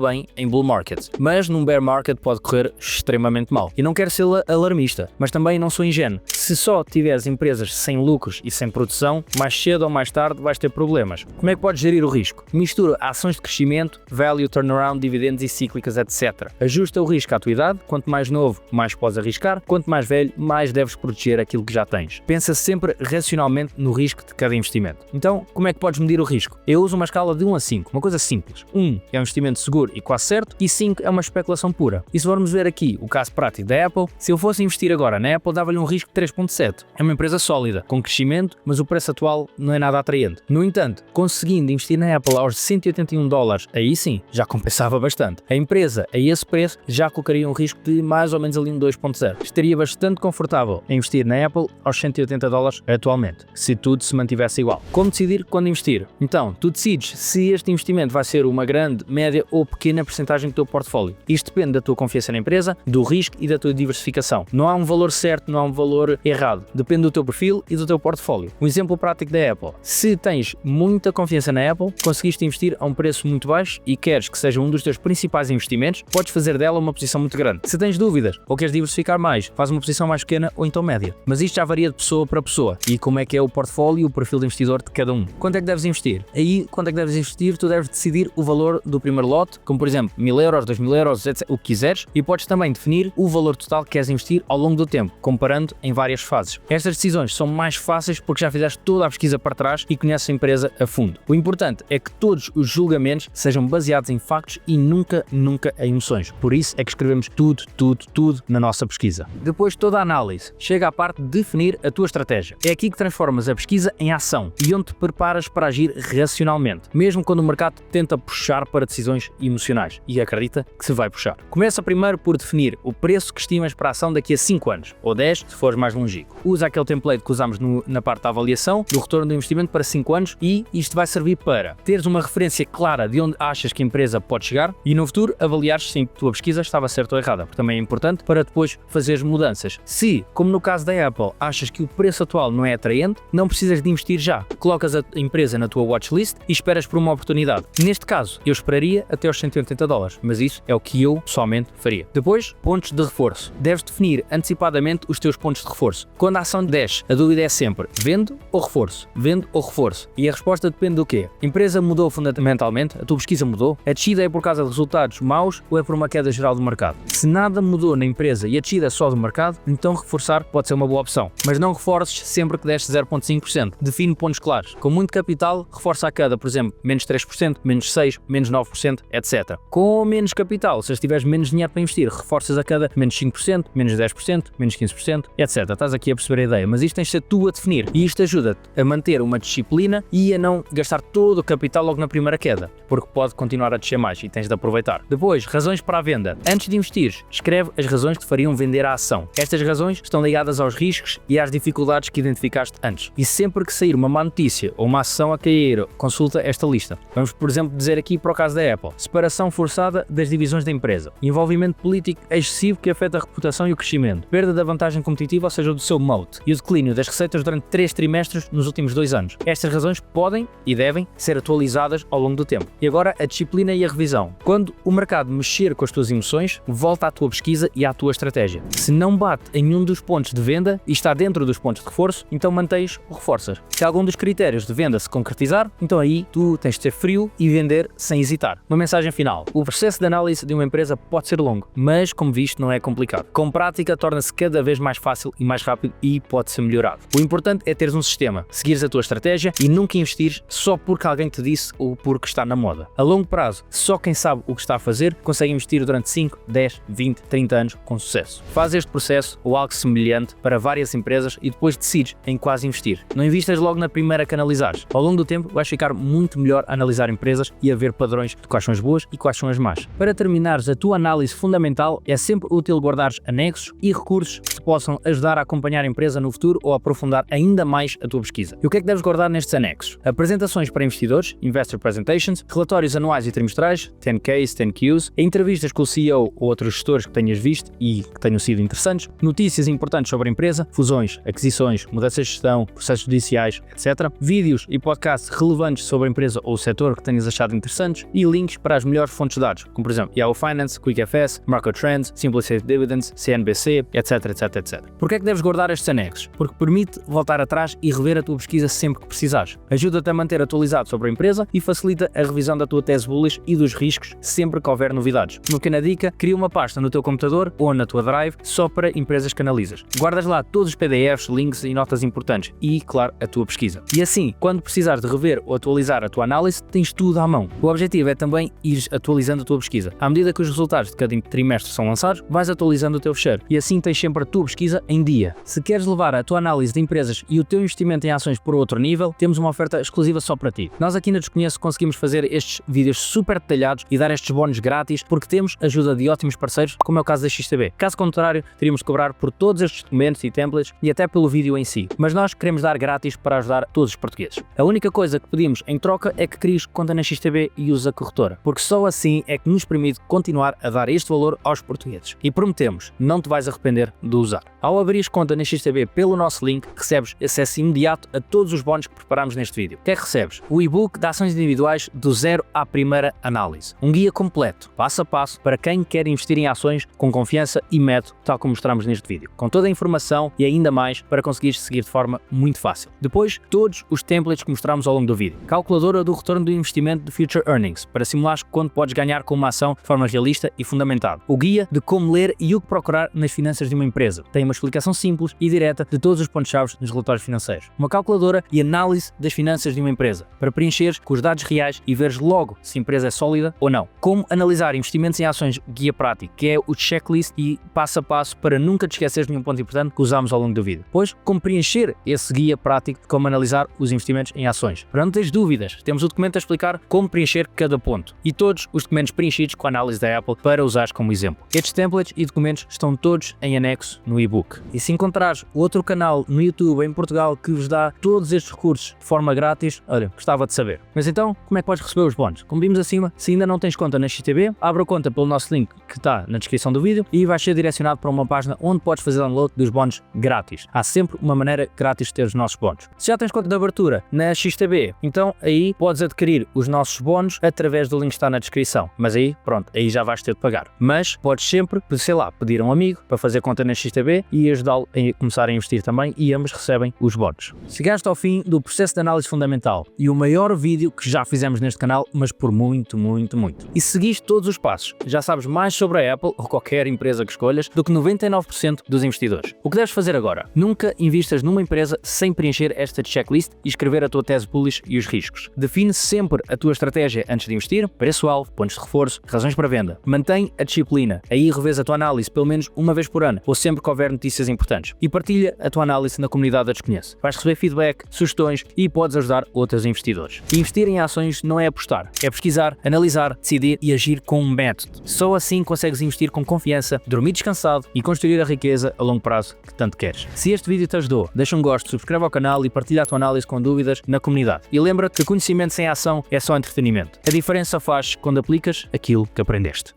bem em bull markets, mas num bear market pode correr extremamente mal. E não quero ser alarmista, mas também não sou ingênuo. Se só tiveres empresas sem lucros e sem produção, mais cedo ou mais tarde vais ter problemas. Como é que podes gerir o risco? Mistura ações de crescimento, value, turnaround, dividendos e cíclicas, etc. Ajusta o risco à tua idade. Quanto mais novo, mais podes arriscar. Quanto mais velho, mais deves proteger aquilo que já tens. Pensa sempre racionalmente no risco de cada investimento. Então, como é que podes medir o risco? Eu uso uma escala de 1 a 5, uma coisa simples. 1 é um investimento seguro e quase certo, e 5 é uma especulação pura. E se formos ver aqui o caso prático da Apple, se eu fosse investir agora na Apple, dava-lhe um risco de 3.7. É uma empresa sólida, com crescimento, mas o preço atual não é nada atraente. No entanto, conseguindo investir na Apple aos $181, aí sim, já compensava bastante. A empresa, a esse preço, já colocaria um risco de mais ou menos ali um 2.0. Estaria bastante confortável em investir na Apple aos $180 atualmente, se tudo se mantivesse igual. Como decidir quando investir? Então, tu decides se este investimento vai ser uma grande, média ou pequena percentagem do teu portfólio. Isto depende da tua confiança na empresa, do risco e da tua diversificação. Não há um valor certo, não há um valor errado. Depende do teu perfil e do teu portfólio. Um exemplo prático da Apple. Se tens muita confiança na Apple, conseguiste investir a um preço muito baixo e queres que seja um dos teus principais investimentos, podes fazer dela uma posição muito grande. Se tens dúvidas ou queres diversificar mais, faz uma posição mais pequena ou então média. Mas isto já varia de pessoa para pessoa e como é que é o portfólio e o perfil de investidor de cada um. Quanto é que deves investir? Aí, quanto é que deves investir, tu deves decidir o valor do primeiro lote, como por exemplo 1.000 euros, 2.000 euros, etc, o que quiseres, e podes também definir o valor total que queres investir ao longo do tempo, comparando em várias fases. Estas decisões são mais fáceis porque já fizeste toda a pesquisa para trás e conheces a empresa a fundo. O importante é que todos os julgamentos sejam baseados em factos e nunca em emoções. Por isso é que escrevemos tudo na nossa pesquisa. Depois de toda a análise, chega à parte de definir a tua estratégia. É aqui que transformas a pesquisa em ação e onde te preparas para agir racionalmente, mesmo quando o mercado tenta puxar para decisões emocionais. E acredita que se vai puxar. Começa primeiro por definir o preço que estimas para a ação daqui a 5 anos, ou 10 se fores mais longínquo. Usa aquele template que usamos na parte da avaliação do retorno do investimento para 5 anos e isto vai servir para teres uma referência clara de onde achas que a empresa pode chegar e no futuro avaliares se a tua pesquisa estava certa ou errada, porque também é importante para depois fazeres mudanças. Se, como no caso da Apple, achas que o preço atual não é atraente, não precisas de investir já. Colocas a empresa na tua watchlist e esperas por uma oportunidade. Neste caso, eu esperaria até aos $180, mas isso é o que eu pessoalmente faria. Depois, pontos de reforço. Deves definir antecipadamente os teus pontos de reforço. Quando a ação desce, a dúvida é sempre vendo ou reforço? Vendo ou reforço? E a resposta depende do quê? A empresa mudou fundamentalmente? A tua pesquisa mudou? A descida é por causa de resultados maus ou é por uma queda geral do mercado? Se nada mudou na empresa e a descida é só do mercado, então reforçar pode ser uma boa opção. Mas não reforces sempre que deste 0.5%. Define pontos claros. Com muito capital, reforça a queda, por exemplo, menos 3%, menos 6%, menos 9%, etc. Com menos capital, se tiveres menos dinheiro para investir, reforças a queda menos 5%, menos 10%, menos 15%, etc. Estás aqui a perceber a ideia, mas isto tens de ser tu a definir. investir. E isto ajuda-te a manter uma disciplina e a não gastar todo o capital logo na primeira queda, porque pode continuar a descer mais e tens de aproveitar. Depois, razões para a venda. Antes de investir, escreve as razões que te fariam vender a ação. Estas razões estão ligadas aos riscos e às dificuldades que identificaste antes. E sempre que sair uma má notícia ou uma ação a cair, consulta esta lista. Vamos, por exemplo, dizer aqui para o caso da Apple: separação forçada das divisões da empresa, envolvimento político excessivo que afeta a reputação e o crescimento, perda da vantagem competitiva, ou seja, do seu moat, e o declínio das receitas durante 3 trimestres nos últimos 2 anos. Estas razões podem e devem ser atualizadas ao longo do tempo. E agora a disciplina e a revisão. Quando o mercado mexer com as tuas emoções, volta à tua pesquisa e à tua estratégia. Se não bate em nenhum dos pontos de venda e está dentro dos pontos de reforço, então mantens ou reforças. Se algum dos critérios de venda se concretizar, então aí tu tens de ser frio e vender sem hesitar. Uma mensagem final: o processo de análise de uma empresa pode ser longo, mas como viste não é complicado. Com prática torna-se cada vez mais fácil e mais rápido e pode ser melhorado. O importante é teres um sistema, seguires a tua estratégia e nunca investires só porque alguém te disse ou porque está na moda. A longo prazo, só quem sabe o que está a fazer consegue investir durante 5, 10, 20, 30 anos com sucesso. Faz este processo ou algo semelhante para várias empresas e depois decides em quais investir. Não investas logo na primeira que analisares. Ao longo do tempo vais ficar muito melhor a analisar empresas e a ver padrões de quais são as boas e quais são as más. Para terminares a tua análise fundamental, é sempre útil guardares anexos e recursos que te possam ajudar a acompanhar a empresa no futuro ou a aprofundar ainda mais a tua pesquisa. E o que é que deves guardar nestes anexos? Apresentações para investidores, Investor Presentations, relatórios anuais e trimestrais, 10Ks, 10Qs, entrevistas com o CEO ou outros gestores que tenhas visto e que tenham sido interessantes, notícias importantes sobre a empresa, fusões, aquisições, mudanças de gestão, processos judiciais, etc. Vídeos e podcasts relevantes sobre a empresa ou o setor que tenhas achado interessantes e links para as melhores fontes de dados, como por exemplo Yahoo Finance, QuickFS, Market Trends, Simplicity Dividends, CNBC, etc, etc, etc. Porquê é que deves guardar estes anexos? Porque permite voltar atrás e rever a tua pesquisa sempre que precisares. Ajuda-te a manter atualizado sobre a empresa e facilita a revisão da tua tese bullish e dos riscos sempre que houver novidades. Uma pequena dica: cria uma pasta no teu computador ou na tua Drive só para empresas que analisas. Guardas lá todos os PDFs, links e notas importantes e, claro, a tua pesquisa. E assim, quando precisares de rever ou atualizar a tua análise, tens tudo à mão. O objetivo é também ires atualizando a tua pesquisa. À medida que os resultados de cada trimestre são lançados, vais atualizando o teu fecheiro e assim tens sempre a tua pesquisa em dia. Se queres levar a tua análise de empresas e o teu investimento em ações para outro nível, temos uma oferta exclusiva só para ti. Nós aqui na Desconheço conseguimos fazer estes vídeos super detalhados e dar estes bónus grátis porque temos ajuda de ótimos parceiros, como é o caso da XTB. Caso contrário, teríamos de cobrar por todos estes documentos e templates e até pelo vídeo em si. Mas nós queremos dar grátis para ajudar todos os portugueses. A única coisa que pedimos em troca é que cries conta na XTB e uses a corretora, porque só assim é que nos permite continuar a dar este valor aos portugueses. E prometemos, não te vais arrepender de usar. Ao abrir conta na XTB pelo nosso link, recebes acesso imediato a todos os bónus que preparamos neste vídeo. O que é que recebes? O e-book de ações individuais do zero à primeira análise. Um guia completo, passo a passo, para quem quer investir em ações com confiança e método, tal como mostramos neste vídeo. Com toda a informação e ainda mais para conseguires seguir de forma muito fácil. Depois, todos os templates que mostramos ao longo do vídeo. Calculadora do retorno do investimento de Future Earnings, para simulares quanto podes ganhar com uma ação de forma realista e fundamentada. O guia de como ler e o que procurar nas finanças de uma empresa. Tem uma explicação simples e direta de todos os pontos-chave nos relatórios financeiros. Uma calculadora e análise das finanças de uma empresa, para preencheres com os dados reais e veres logo se a empresa é sólida ou não. Como analisar investimentos em ações, guia prático, que é o checklist e passo a passo para nunca te esqueceres de nenhum ponto importante que usamos ao longo do vídeo. Depois, como preencher esse guia prático de como analisar os investimentos em ações. Para não teres dúvidas, temos o documento a explicar como preencher cada ponto e todos os documentos preenchidos com a análise da Apple para usares como exemplo. Estes templates e documentos estão todos em anexo no e-book. E se encontrares outro canal no YouTube em Portugal que vos dá todos estes recursos de forma grátis, olha, gostava de saber. Mas então, como é que podes receber os bónus? Como vimos acima, se ainda não tens conta na XTB, abre a conta pelo nosso link que está na descrição do vídeo e vais ser direcionado para uma página onde podes fazer download dos bónus grátis. Há sempre uma maneira grátis de ter os nossos bónus. Se já tens conta de abertura na XTB, então aí podes adquirir os nossos bónus através do link que está na descrição. Mas aí, pronto, aí já vais ter de pagar. Mas podes sempre, sei lá, pedir a um amigo para fazer conta na XTB e ajudá-lo a começar a investir também e ambos recebem os bónus. Chegaste ao fim do processo de análise fundamental e o maior vídeo que já fizemos neste canal, mas por muito. E se seguiste todos os passos, já sabes mais sobre a Apple ou qualquer empresa que escolhas do que 99% dos investidores. O que deves fazer agora? Nunca invistas numa empresa sem preencher esta checklist e escrever a tua tese bullish e os riscos. Define sempre a tua estratégia antes de investir, preço-alvo, pontos de reforço, razões para venda. Mantém a disciplina, aí revês a tua análise pelo menos uma vez por ano ou sempre que houver notícias importantes e partilha a tua análise na comunidade da Desconheço. Vais receber feedback, sugestões e podes ajudar outros investidores. E investir em ações não é apostar, é pesquisar, analisar, decidir e agir com um método. Só assim consegues investir com confiança, dormir descansado e construir a riqueza a longo prazo que tanto queres. Se este vídeo te ajudou, deixa um gosto, subscreve ao canal e partilha a tua análise com dúvidas na comunidade. E lembra-te que conhecimento sem ação é só entretenimento. A diferença faz quando aplicas aquilo que aprendeste.